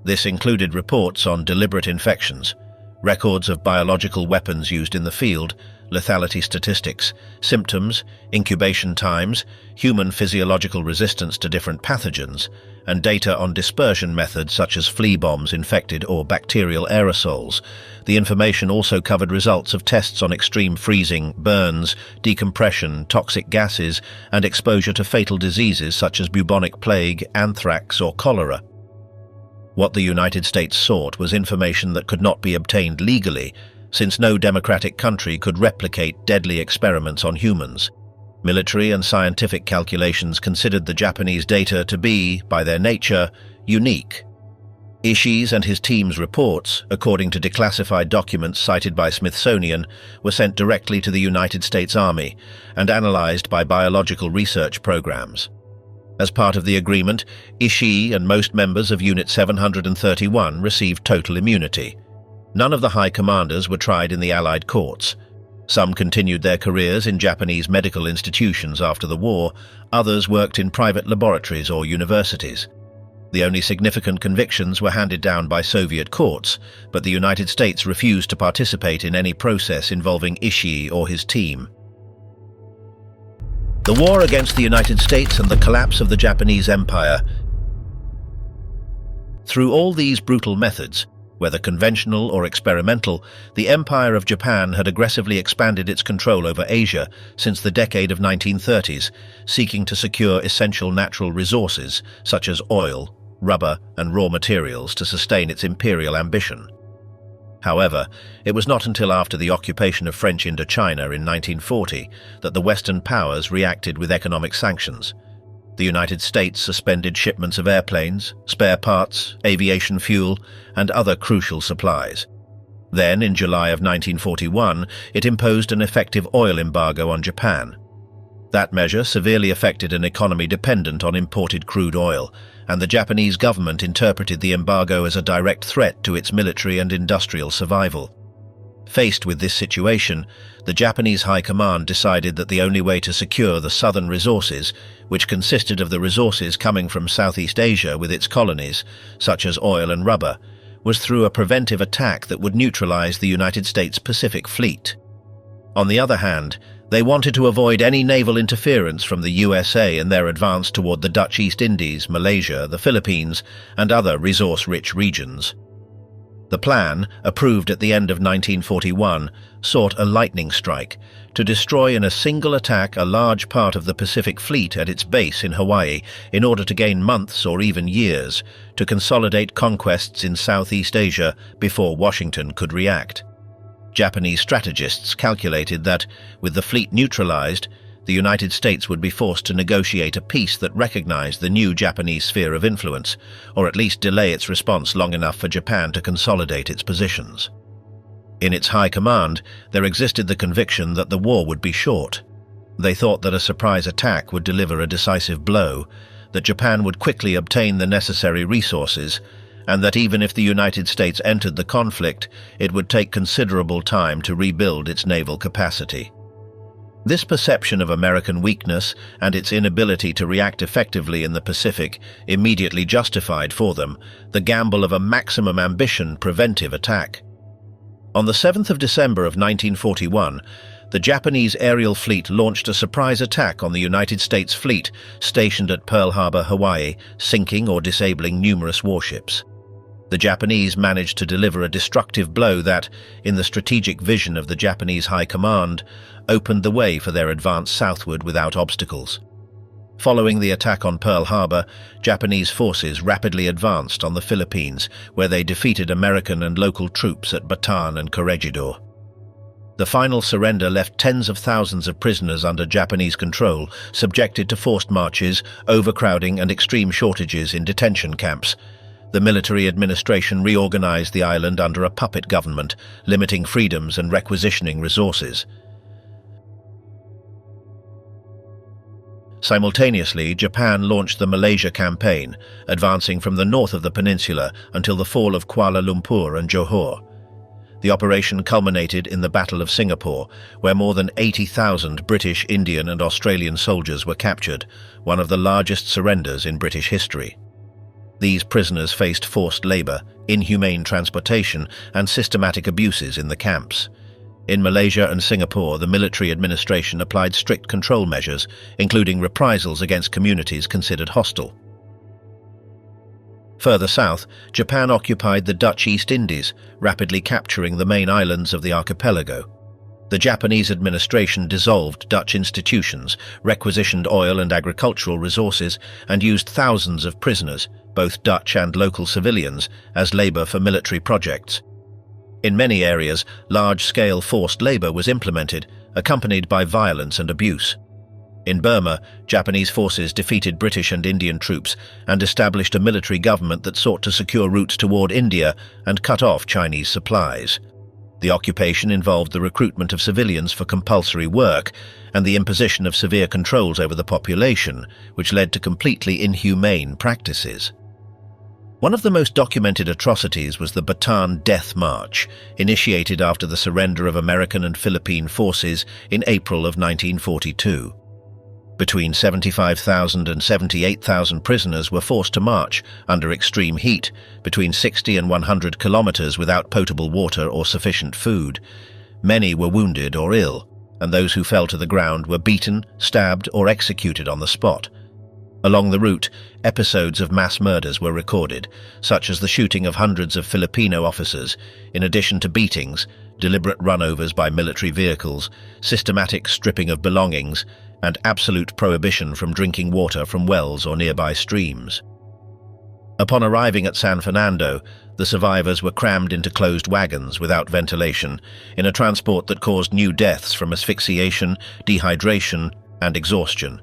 This included reports on deliberate infections, records of biological weapons used in the field, lethality statistics, symptoms, incubation times, human physiological resistance to different pathogens, and data on dispersion methods such as flea bombs infected or bacterial aerosols. The information also covered results of tests on extreme freezing, burns, decompression, toxic gases, and exposure to fatal diseases such as bubonic plague, anthrax, or cholera. What the United States sought was information that could not be obtained legally, since no democratic country could replicate deadly experiments on humans. Military and scientific calculations considered the Japanese data to be, by their nature, unique. Ishii's and his team's reports, according to declassified documents cited by Smithsonian, were sent directly to the United States Army and analyzed by biological research programs. As part of the agreement, Ishii and most members of Unit 731 received total immunity. None of the high commanders were tried in the Allied courts. Some continued their careers in Japanese medical institutions after the war, others worked in private laboratories or universities. The only significant convictions were handed down by Soviet courts, but the United States refused to participate in any process involving Ishii or his team. The war against the United States and the collapse of the Japanese Empire. Through all these brutal methods, whether conventional or experimental, the Empire of Japan had aggressively expanded its control over Asia since the decade of 1930s, seeking to secure essential natural resources such as oil, rubber, and raw materials to sustain its imperial ambition. However, it was not until after the occupation of French Indochina in 1940 that the Western powers reacted with economic sanctions. The United States suspended shipments of airplanes, spare parts, aviation fuel, and other crucial supplies. Then, in July of 1941, it imposed an effective oil embargo on Japan. That measure severely affected an economy dependent on imported crude oil, and the Japanese government interpreted the embargo as a direct threat to its military and industrial survival. Faced with this situation, the Japanese High Command decided that the only way to secure the southern resources, which consisted of the resources coming from Southeast Asia with its colonies, such as oil and rubber, was through a preventive attack that would neutralize the United States Pacific Fleet. On the other hand, they wanted to avoid any naval interference from the USA in their advance toward the Dutch East Indies, Malaysia, the Philippines, and other resource-rich regions. The plan, approved at the end of 1941, sought a lightning strike to destroy in a single attack a large part of the Pacific Fleet at its base in Hawaii in order to gain months or even years to consolidate conquests in Southeast Asia before Washington could react. Japanese strategists calculated that, with the fleet neutralized, the United States would be forced to negotiate a peace that recognized the new Japanese sphere of influence, or at least delay its response long enough for Japan to consolidate its positions. In its high command, there existed the conviction that the war would be short. They thought that a surprise attack would deliver a decisive blow, that Japan would quickly obtain the necessary resources, and that even if the United States entered the conflict, it would take considerable time to rebuild its naval capacity. This perception of American weakness and its inability to react effectively in the Pacific immediately justified for them the gamble of a maximum ambition preventive attack. On the 7th of December of 1941, the Japanese aerial fleet launched a surprise attack on the United States fleet stationed at Pearl Harbor, Hawaii, sinking or disabling numerous warships. The Japanese managed to deliver a destructive blow that, in the strategic vision of the Japanese High Command, opened the way for their advance southward without obstacles. Following the attack on Pearl Harbor, Japanese forces rapidly advanced on the Philippines, where they defeated American and local troops at Bataan and Corregidor. The final surrender left tens of thousands of prisoners under Japanese control, subjected to forced marches, overcrowding, and extreme shortages in detention camps. The military administration reorganized the island under a puppet government, limiting freedoms and requisitioning resources. Simultaneously, Japan launched the Malaysia campaign, advancing from the north of the peninsula until the fall of Kuala Lumpur and Johor. The operation culminated in the Battle of Singapore, where more than 80,000 British, Indian, and Australian soldiers were captured, one of the largest surrenders in British history. These prisoners faced forced labor, inhumane transportation, and systematic abuses in the camps. In Malaysia and Singapore, the military administration applied strict control measures, including reprisals against communities considered hostile. Further south, Japan occupied the Dutch East Indies, rapidly capturing the main islands of the archipelago. The Japanese administration dissolved Dutch institutions, requisitioned oil and agricultural resources, and used thousands of prisoners, both Dutch and local civilians, as labor for military projects. In many areas, large-scale forced labor was implemented, accompanied by violence and abuse. In Burma, Japanese forces defeated British and Indian troops and established a military government that sought to secure routes toward India and cut off Chinese supplies. The occupation involved the recruitment of civilians for compulsory work and the imposition of severe controls over the population, which led to completely inhumane practices. One of the most documented atrocities was the Bataan Death March, initiated after the surrender of American and Philippine forces in April of 1942. Between 75,000 and 78,000 prisoners were forced to march under extreme heat, between 60 and 100 kilometers without potable water or sufficient food. Many were wounded or ill, and those who fell to the ground were beaten, stabbed, or executed on the spot. Along the route, episodes of mass murders were recorded, such as the shooting of hundreds of Filipino officers, in addition to beatings, deliberate runovers by military vehicles, systematic stripping of belongings, and absolute prohibition from drinking water from wells or nearby streams. Upon arriving at San Fernando, the survivors were crammed into closed wagons without ventilation, in a transport that caused new deaths from asphyxiation, dehydration, and exhaustion.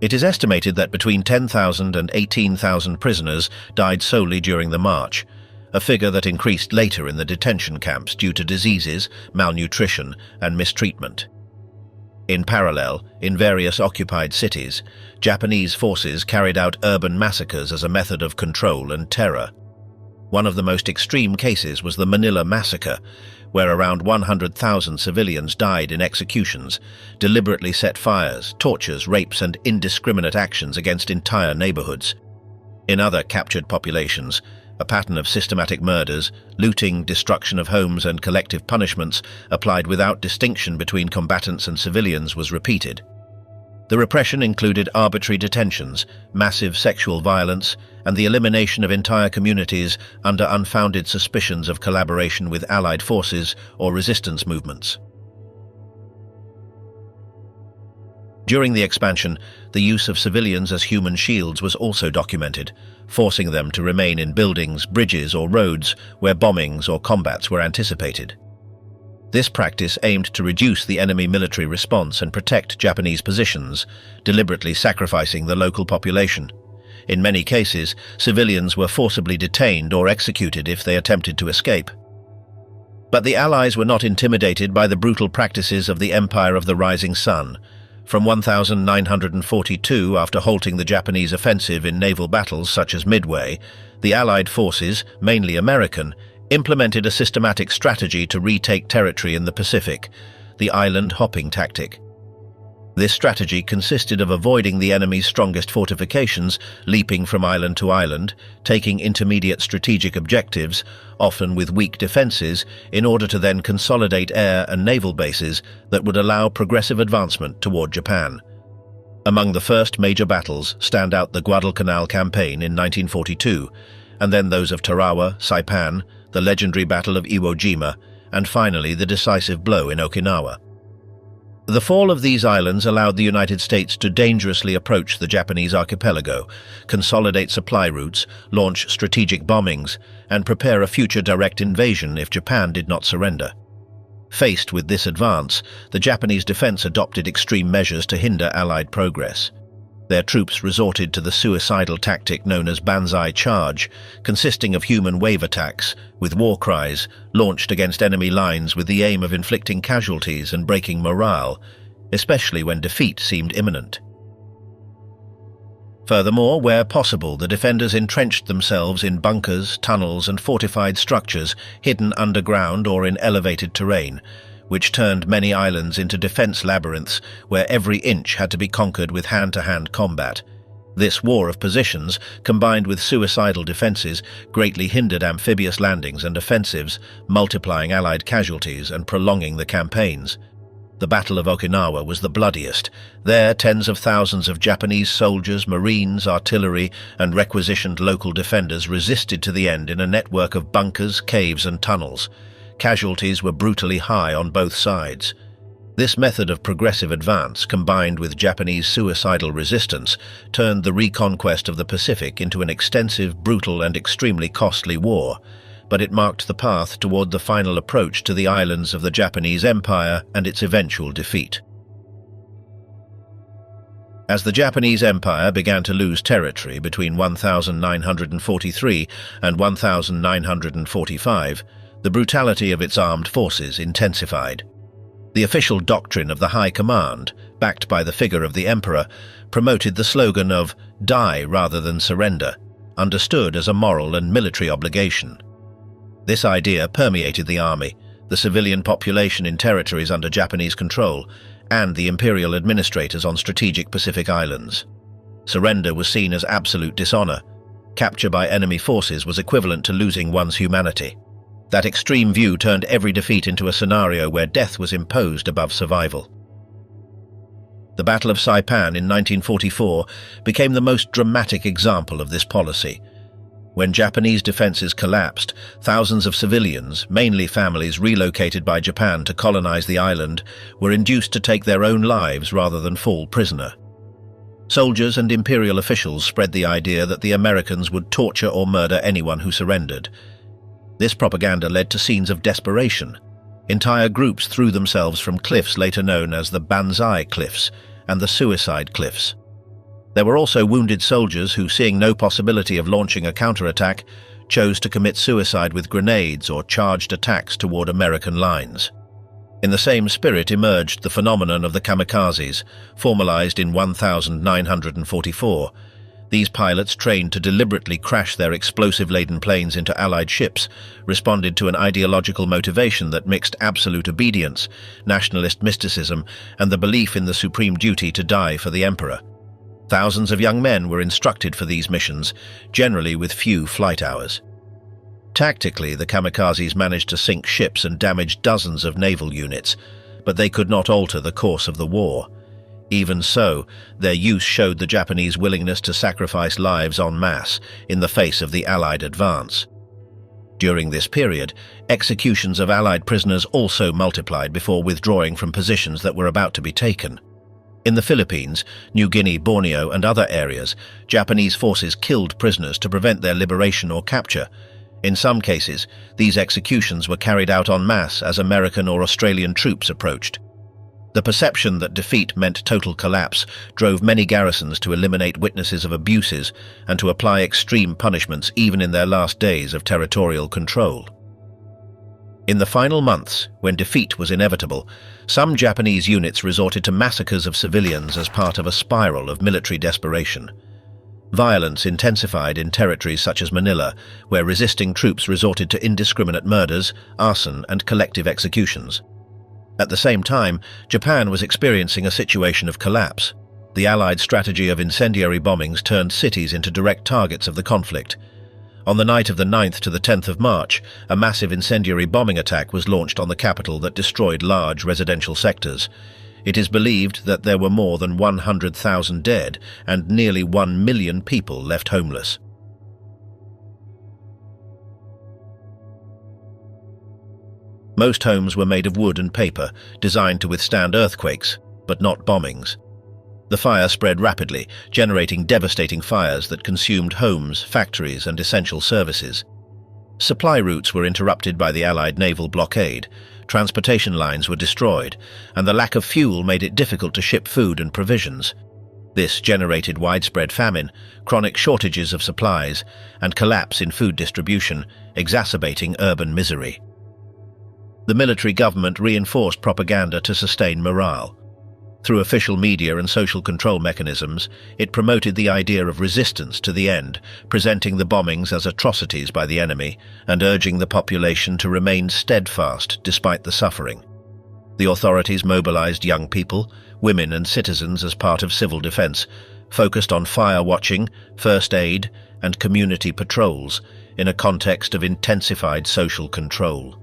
It is estimated that between 10,000 and 18,000 prisoners died solely during the march, a figure that increased later in the detention camps due to diseases, malnutrition, and mistreatment. In parallel, in various occupied cities, Japanese forces carried out urban massacres as a method of control and terror. One of the most extreme cases was the Manila Massacre, where around 100,000 civilians died in executions, deliberately set fires, tortures, rapes, and indiscriminate actions against entire neighborhoods. In other captured populations, a pattern of systematic murders, looting, destruction of homes, and collective punishments applied without distinction between combatants and civilians was repeated. The repression included arbitrary detentions, massive sexual violence, and the elimination of entire communities under unfounded suspicions of collaboration with Allied forces or resistance movements. During the expansion, the use of civilians as human shields was also documented, forcing them to remain in buildings, bridges, or roads where bombings or combats were anticipated. This practice aimed to reduce the enemy military response and protect Japanese positions, deliberately sacrificing the local population. In many cases, civilians were forcibly detained or executed if they attempted to escape. But the Allies were not intimidated by the brutal practices of the Empire of the Rising Sun. From 1942, after halting the Japanese offensive in naval battles such as Midway, the Allied forces, mainly American, implemented a systematic strategy to retake territory in the Pacific, the island hopping tactic. This strategy consisted of avoiding the enemy's strongest fortifications, leaping from island to island, taking intermediate strategic objectives, often with weak defenses, in order to then consolidate air and naval bases that would allow progressive advancement toward Japan. Among the first major battles stand out the Guadalcanal campaign in 1942, and then those of Tarawa, Saipan, the legendary Battle of Iwo Jima, and finally the decisive blow in Okinawa. The fall of these islands allowed the United States to dangerously approach the Japanese archipelago, consolidate supply routes, launch strategic bombings, and prepare a future direct invasion if Japan did not surrender. Faced with this advance, the Japanese defense adopted extreme measures to hinder Allied progress. Their troops resorted to the suicidal tactic known as Banzai Charge, consisting of human wave attacks, with war cries, launched against enemy lines with the aim of inflicting casualties and breaking morale, especially when defeat seemed imminent. Furthermore, where possible, the defenders entrenched themselves in bunkers, tunnels, and fortified structures hidden underground or in elevated terrain, which turned many islands into defense labyrinths where every inch had to be conquered with hand-to-hand combat. This war of positions, combined with suicidal defenses, greatly hindered amphibious landings and offensives, multiplying Allied casualties and prolonging the campaigns. The Battle of Okinawa was the bloodiest. There, tens of thousands of Japanese soldiers, marines, artillery, and requisitioned local defenders resisted to the end in a network of bunkers, caves, and tunnels. Casualties were brutally high on both sides. This method of progressive advance, combined with Japanese suicidal resistance, turned the reconquest of the Pacific into an extensive, brutal, and extremely costly war, but it marked the path toward the final approach to the islands of the Japanese Empire and its eventual defeat. As the Japanese Empire began to lose territory between 1943 and 1945, the brutality of its armed forces intensified. The official doctrine of the High Command, backed by the figure of the Emperor, promoted the slogan of "die rather than surrender," understood as a moral and military obligation. This idea permeated the army, the civilian population in territories under Japanese control, and the imperial administrators on strategic Pacific islands. Surrender was seen as absolute dishonor. Capture by enemy forces was equivalent to losing one's humanity. That extreme view turned every defeat into a scenario where death was imposed above survival. The Battle of Saipan in 1944 became the most dramatic example of this policy. When Japanese defenses collapsed, thousands of civilians, mainly families relocated by Japan to colonize the island, were induced to take their own lives rather than fall prisoner. Soldiers and imperial officials spread the idea that the Americans would torture or murder anyone who surrendered. This propaganda led to scenes of desperation. Entire groups threw themselves from cliffs later known as the Banzai Cliffs and the Suicide Cliffs. There were also wounded soldiers who, seeing no possibility of launching a counterattack, chose to commit suicide with grenades or charged attacks toward American lines. In the same spirit emerged the phenomenon of the kamikazes, formalized in 1944. These pilots, trained to deliberately crash their explosive-laden planes into Allied ships, responded to an ideological motivation that mixed absolute obedience, nationalist mysticism, and the belief in the supreme duty to die for the emperor. Thousands of young men were instructed for these missions, generally with few flight hours. Tactically, the kamikazes managed to sink ships and damage dozens of naval units, but they could not alter the course of the war. Even so, their use showed the Japanese willingness to sacrifice lives en masse in the face of the Allied advance. During this period, executions of Allied prisoners also multiplied before withdrawing from positions that were about to be taken. In the Philippines, New Guinea, Borneo, and other areas, Japanese forces killed prisoners to prevent their liberation or capture. In some cases, these executions were carried out en masse as American or Australian troops approached. The perception that defeat meant total collapse drove many garrisons to eliminate witnesses of abuses and to apply extreme punishments even in their last days of territorial control. In the final months, when defeat was inevitable, some Japanese units resorted to massacres of civilians as part of a spiral of military desperation. Violence intensified in territories such as Manila, where resisting troops resorted to indiscriminate murders, arson, and collective executions. At the same time, Japan was experiencing a situation of collapse. The Allied strategy of incendiary bombings turned cities into direct targets of the conflict. On the night of the 9th to the 10th of March, a massive incendiary bombing attack was launched on the capital that destroyed large residential sectors. It is believed that there were more than 100,000 dead and nearly 1 million people left homeless. Most homes were made of wood and paper, designed to withstand earthquakes, but not bombings. The fire spread rapidly, generating devastating fires that consumed homes, factories, and essential services. Supply routes were interrupted by the Allied naval blockade, transportation lines were destroyed, and the lack of fuel made it difficult to ship food and provisions. This generated widespread famine, chronic shortages of supplies, and collapse in food distribution, exacerbating urban misery. The military government reinforced propaganda to sustain morale. Through official media and social control mechanisms, it promoted the idea of resistance to the end, presenting the bombings as atrocities by the enemy and urging the population to remain steadfast despite the suffering. The authorities mobilized young people, women and citizens as part of civil defense, focused on fire watching, first aid, and community patrols in a context of intensified social control.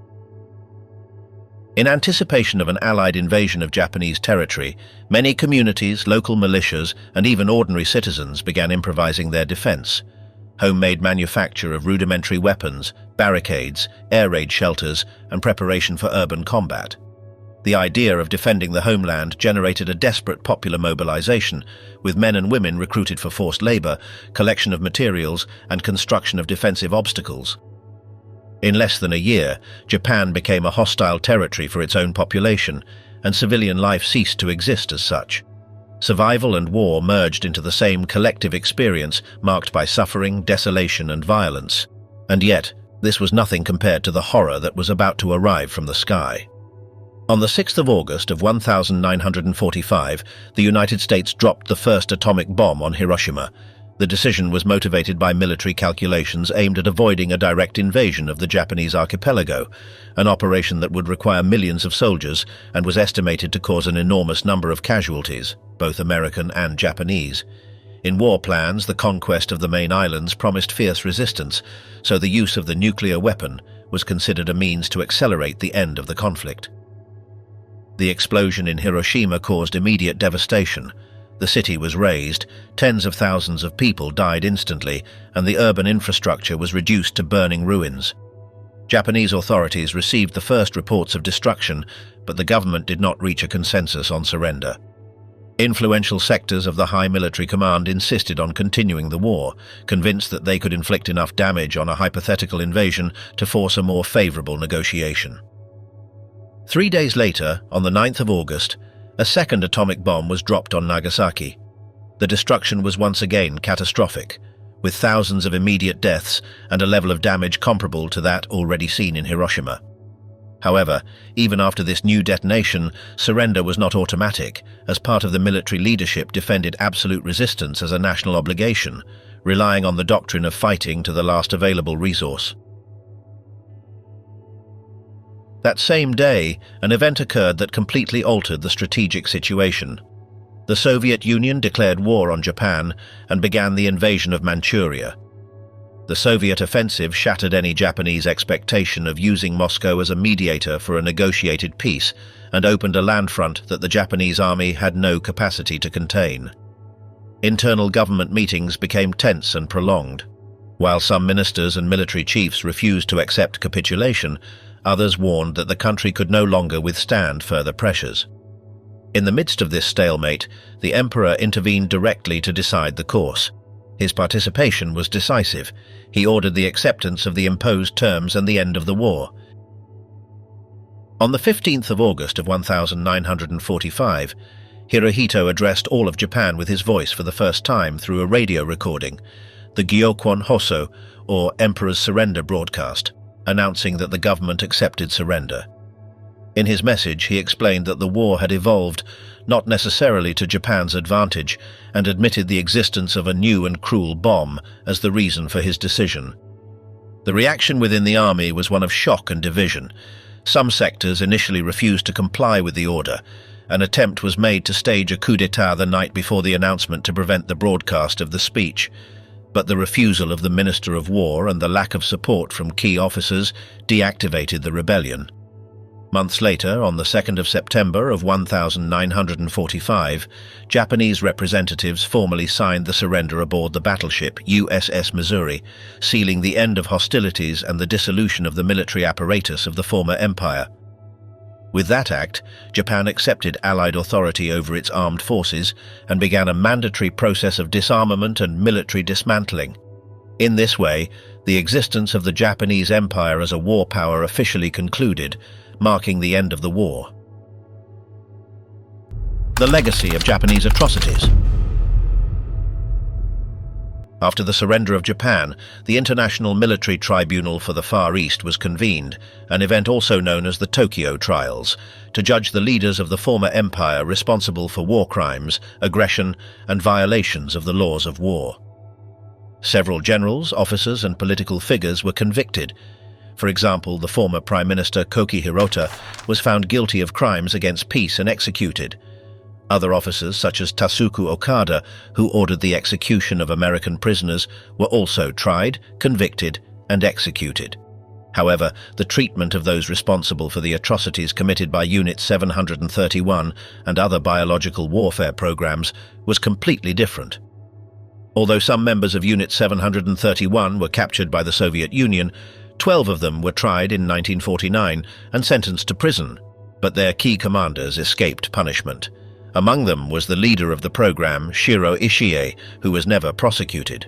In anticipation of an Allied invasion of Japanese territory, many communities, local militias, and even ordinary citizens began improvising their defense. Homemade manufacture of rudimentary weapons, barricades, air raid shelters, and preparation for urban combat. The idea of defending the homeland generated a desperate popular mobilization, with men and women recruited for forced labor, collection of materials, and construction of defensive obstacles. In less than a year, Japan became a hostile territory for its own population, and civilian life ceased to exist as such. Survival and war merged into the same collective experience marked by suffering, desolation, and violence. And yet, this was nothing compared to the horror that was about to arrive from the sky. On the 6th of August of 1945, the United States dropped the first atomic bomb on Hiroshima. The decision was motivated by military calculations aimed at avoiding a direct invasion of the Japanese archipelago, an operation that would require millions of soldiers and was estimated to cause an enormous number of casualties, both American and Japanese. In war plans, the conquest of the main islands promised fierce resistance, so the use of the nuclear weapon was considered a means to accelerate the end of the conflict. The explosion in Hiroshima caused immediate devastation. The city was razed, tens of thousands of people died instantly, and the urban infrastructure was reduced to burning ruins. Japanese authorities received the first reports of destruction, but the government did not reach a consensus on surrender. Influential sectors of the high military command insisted on continuing the war, convinced that they could inflict enough damage on a hypothetical invasion to force a more favorable negotiation. 3 days later, on the 9th of August, a second atomic bomb was dropped on Nagasaki. The destruction was once again catastrophic, with thousands of immediate deaths and a level of damage comparable to that already seen in Hiroshima. However, even after this new detonation, surrender was not automatic, as part of the military leadership defended absolute resistance as a national obligation, relying on the doctrine of fighting to the last available resource. That same day, an event occurred that completely altered the strategic situation. The Soviet Union declared war on Japan and began the invasion of Manchuria. The Soviet offensive shattered any Japanese expectation of using Moscow as a mediator for a negotiated peace and opened a land front that the Japanese army had no capacity to contain. Internal government meetings became tense and prolonged. While some ministers and military chiefs refused to accept capitulation, others warned that the country could no longer withstand further pressures. In the midst of this stalemate, the emperor intervened directly to decide the course. His participation was decisive. He ordered the acceptance of the imposed terms and the end of the war. On the 15th of August of 1945, Hirohito addressed all of Japan with his voice for the first time through a radio recording, the Gyokwon Hoso, or Emperor's Surrender broadcast, announcing that the government accepted surrender. In his message, he explained that the war had evolved not necessarily to Japan's advantage and admitted the existence of a new and cruel bomb as the reason for his decision. The reaction within the army was one of shock and division. Some sectors initially refused to comply with the order. An attempt was made to stage a coup d'etat the night before the announcement to prevent the broadcast of the speech, but the refusal of the Minister of War and the lack of support from key officers deactivated the rebellion. Months later, on the 2nd of September of 1945, Japanese representatives formally signed the surrender aboard the battleship USS Missouri, sealing the end of hostilities and the dissolution of the military apparatus of the former empire. With that act, Japan accepted Allied authority over its armed forces and began a mandatory process of disarmament and military dismantling. In this way, the existence of the Japanese Empire as a war power officially concluded, marking the end of the war. The legacy of Japanese atrocities. After the surrender of Japan, the International Military Tribunal for the Far East was convened, an event also known as the Tokyo Trials, to judge the leaders of the former empire responsible for war crimes, aggression, and violations of the laws of war. Several generals, officers, and political figures were convicted. For example, the former Prime Minister Koki Hirota was found guilty of crimes against peace and executed. Other officers, such as Tasuku Okada, who ordered the execution of American prisoners, were also tried, convicted, and executed. However, the treatment of those responsible for the atrocities committed by Unit 731 and other biological warfare programs was completely different. Although some members of Unit 731 were captured by the Soviet Union, 12 of them were tried in 1949 and sentenced to prison, but their key commanders escaped punishment. Among them was the leader of the program, Shiro Ishii, who was never prosecuted.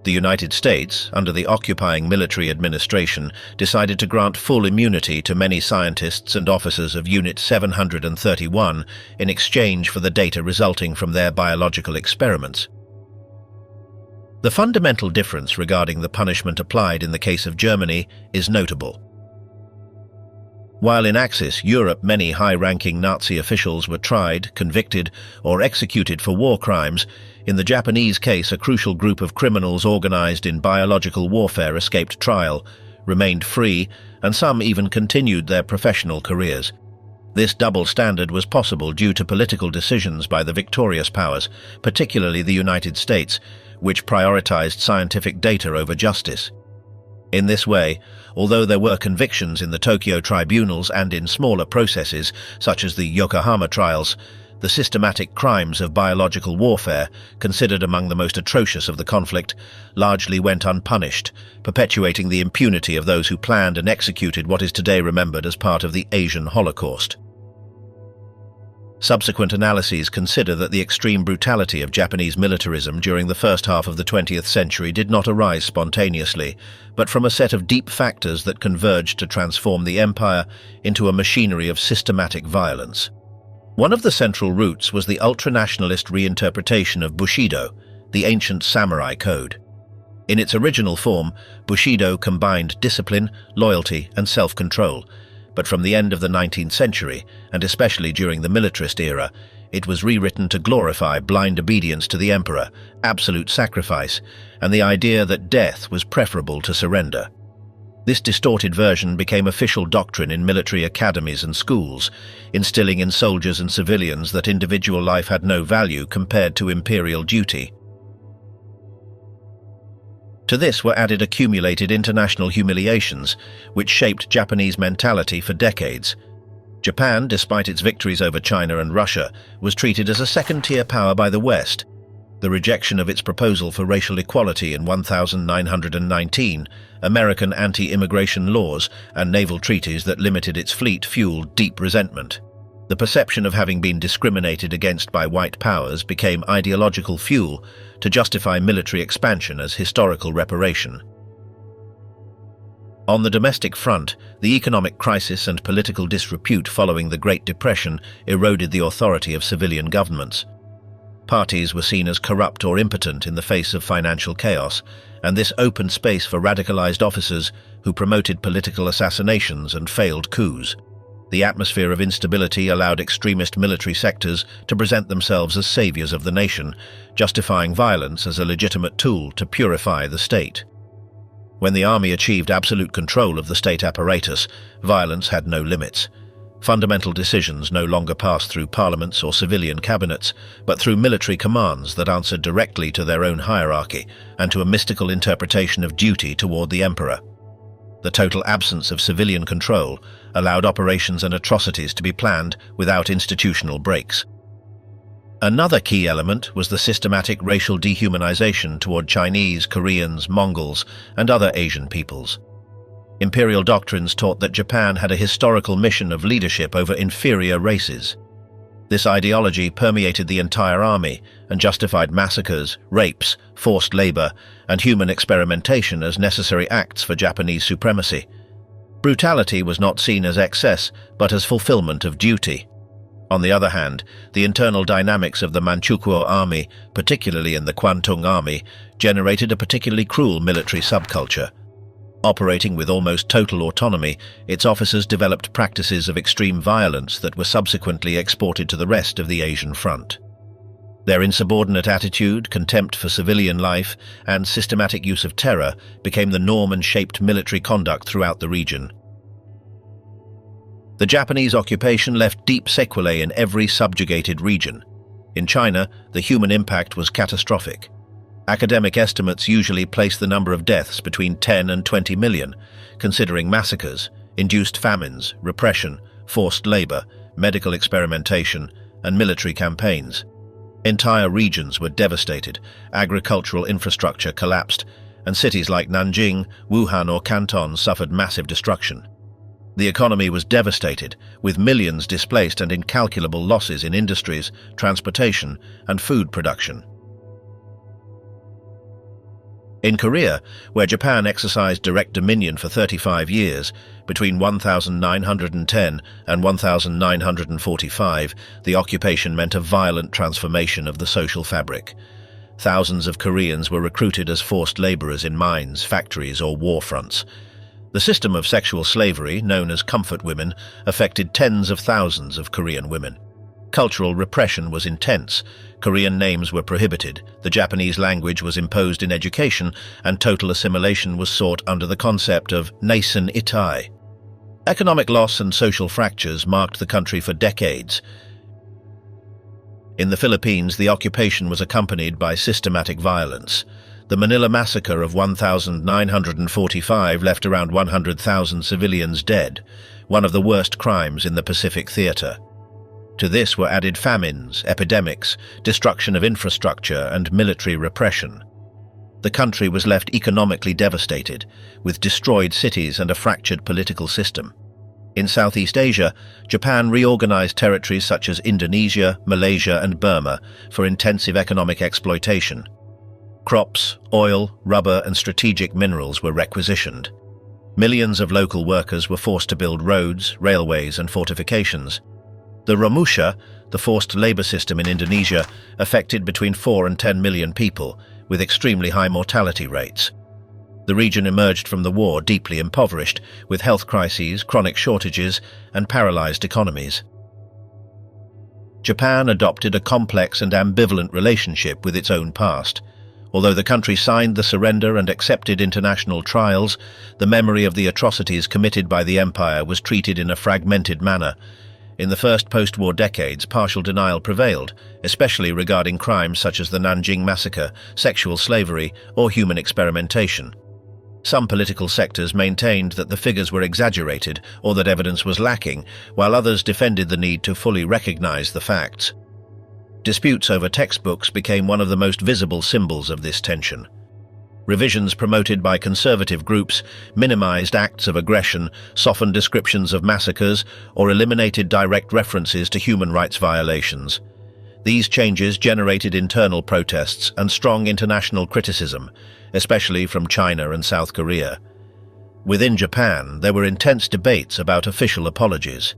The United States, under the occupying military administration, decided to grant full immunity to many scientists and officers of Unit 731 in exchange for the data resulting from their biological experiments. The fundamental difference regarding the punishment applied in the case of Germany is notable. While in Axis Europe, many high-ranking Nazi officials were tried, convicted, or executed for war crimes, in the Japanese case a crucial group of criminals organized in biological warfare escaped trial, remained free, and some even continued their professional careers. This double standard was possible due to political decisions by the victorious powers, particularly the United States, which prioritized scientific data over justice. In this way, although there were convictions in the Tokyo tribunals and in smaller processes, such as the Yokohama trials, the systematic crimes of biological warfare, considered among the most atrocious of the conflict, largely went unpunished, perpetuating the impunity of those who planned and executed what is today remembered as part of the Asian Holocaust. Subsequent analyses consider that the extreme brutality of Japanese militarism during the first half of the 20th century did not arise spontaneously, but from a set of deep factors that converged to transform the empire into a machinery of systematic violence. One of the central roots was the ultra-nationalist reinterpretation of Bushidō, the ancient samurai code. In its original form, Bushidō combined discipline, loyalty, and self-control, but from the end of the 19th century, and especially during the militarist era, it was rewritten to glorify blind obedience to the emperor, absolute sacrifice, and the idea that death was preferable to surrender. This distorted version became official doctrine in military academies and schools, instilling in soldiers and civilians that individual life had no value compared to imperial duty. To this were added accumulated international humiliations, which shaped Japanese mentality for decades. Japan, despite its victories over China and Russia, was treated as a second-tier power by the West. The rejection of its proposal for racial equality in 1919, American anti-immigration laws, and naval treaties that limited its fleet fueled deep resentment. The perception of having been discriminated against by white powers became ideological fuel to justify military expansion as historical reparation. On the domestic front, the economic crisis and political disrepute following the Great Depression eroded the authority of civilian governments. Parties were seen as corrupt or impotent in the face of financial chaos, and this opened space for radicalized officers who promoted political assassinations and failed coups. The atmosphere of instability allowed extremist military sectors to present themselves as saviors of the nation, justifying violence as a legitimate tool to purify the state. When the army achieved absolute control of the state apparatus, violence had no limits. Fundamental decisions no longer passed through parliaments or civilian cabinets, but through military commands that answered directly to their own hierarchy and to a mystical interpretation of duty toward the emperor. The total absence of civilian control allowed operations and atrocities to be planned without institutional breaks. Another key element was the systematic racial dehumanization toward Chinese, Koreans, Mongols, and other Asian peoples. Imperial doctrines taught that Japan had a historical mission of leadership over inferior races. This ideology permeated the entire army and justified massacres, rapes, forced labor, and human experimentation as necessary acts for Japanese supremacy. Brutality was not seen as excess, but as fulfillment of duty. On the other hand, the internal dynamics of the Manchukuo army, particularly in the Kwantung army, generated a particularly cruel military subculture. Operating with almost total autonomy, its officers developed practices of extreme violence that were subsequently exported to the rest of the Asian front. Their insubordinate attitude, contempt for civilian life, and systematic use of terror became the norm and shaped military conduct throughout the region. The Japanese occupation left deep sequelae in every subjugated region. In China, the human impact was catastrophic. Academic estimates usually place the number of deaths between 10 and 20 million, considering massacres, induced famines, repression, forced labor, medical experimentation, and military campaigns. Entire regions were devastated, agricultural infrastructure collapsed, and cities like Nanjing, Wuhan, or Canton suffered massive destruction. The economy was devastated, with millions displaced and incalculable losses in industries, transportation, and food production. In Korea, where Japan exercised direct dominion for 35 years, between 1910 and 1945, the occupation meant a violent transformation of the social fabric. Thousands of Koreans were recruited as forced laborers in mines, factories, or war fronts. The system of sexual slavery, known as comfort women, affected tens of thousands of Korean women. Cultural repression was intense. Korean names were prohibited, the Japanese language was imposed in education, and total assimilation was sought under the concept of naisen itai. Economic loss and social fractures marked the country for decades. In the Philippines, the occupation was accompanied by systematic violence. The Manila massacre of 1945 left around 100,000 civilians dead, one of the worst crimes in the Pacific Theater. To this were added famines, epidemics, destruction of infrastructure, and military repression. The country was left economically devastated, with destroyed cities and a fractured political system. In Southeast Asia, Japan reorganized territories such as Indonesia, Malaysia, and Burma for intensive economic exploitation. Crops, oil, rubber, and strategic minerals were requisitioned. Millions of local workers were forced to build roads, railways, and fortifications. The Romusha, the forced labor system in Indonesia, affected between 4 and 10 million people, with extremely high mortality rates. The region emerged from the war deeply impoverished, with health crises, chronic shortages, and paralyzed economies. Japan adopted a complex and ambivalent relationship with its own past. Although the country signed the surrender and accepted international trials, the memory of the atrocities committed by the empire was treated in a fragmented manner. In the first post-war decades, partial denial prevailed, especially regarding crimes such as the Nanjing massacre, sexual slavery, or human experimentation. Some political sectors maintained that the figures were exaggerated or that evidence was lacking, while others defended the need to fully recognize the facts. Disputes over textbooks became one of the most visible symbols of this tension. Revisions promoted by conservative groups minimized acts of aggression, softened descriptions of massacres, or eliminated direct references to human rights violations. These changes generated internal protests and strong international criticism, especially from China and South Korea. Within Japan, there were intense debates about official apologies.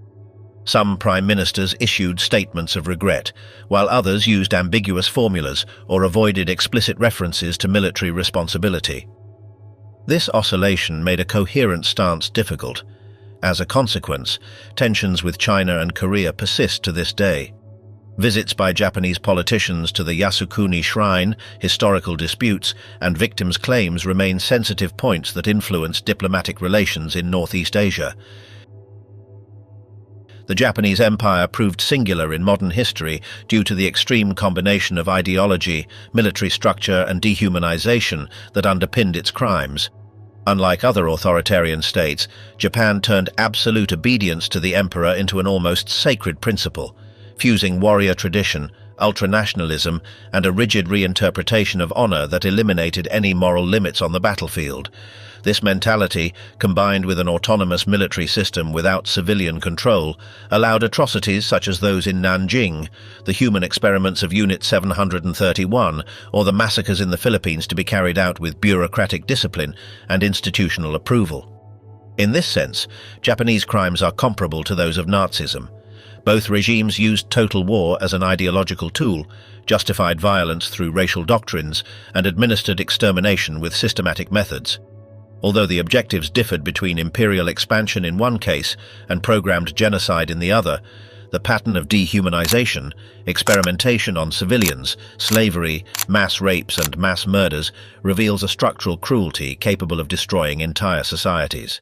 Some prime ministers issued statements of regret, while others used ambiguous formulas or avoided explicit references to military responsibility. This oscillation made a coherent stance difficult. As a consequence, tensions with China and Korea persist to this day. Visits by Japanese politicians to the Yasukuni Shrine, historical disputes, and victims' claims remain sensitive points that influence diplomatic relations in Northeast Asia. The Japanese Empire proved singular in modern history due to the extreme combination of ideology, military structure, and dehumanization that underpinned its crimes. Unlike other authoritarian states, Japan turned absolute obedience to the emperor into an almost sacred principle, fusing warrior tradition, ultranationalism, and a rigid reinterpretation of honor that eliminated any moral limits on the battlefield. This mentality, combined with an autonomous military system without civilian control, allowed atrocities such as those in Nanjing, the human experiments of Unit 731, or the massacres in the Philippines to be carried out with bureaucratic discipline and institutional approval. In this sense, Japanese crimes are comparable to those of Nazism. Both regimes used total war as an ideological tool, justified violence through racial doctrines, and administered extermination with systematic methods. Although the objectives differed between imperial expansion in one case and programmed genocide in the other, the pattern of dehumanization, experimentation on civilians, slavery, mass rapes and mass murders reveals a structural cruelty capable of destroying entire societies.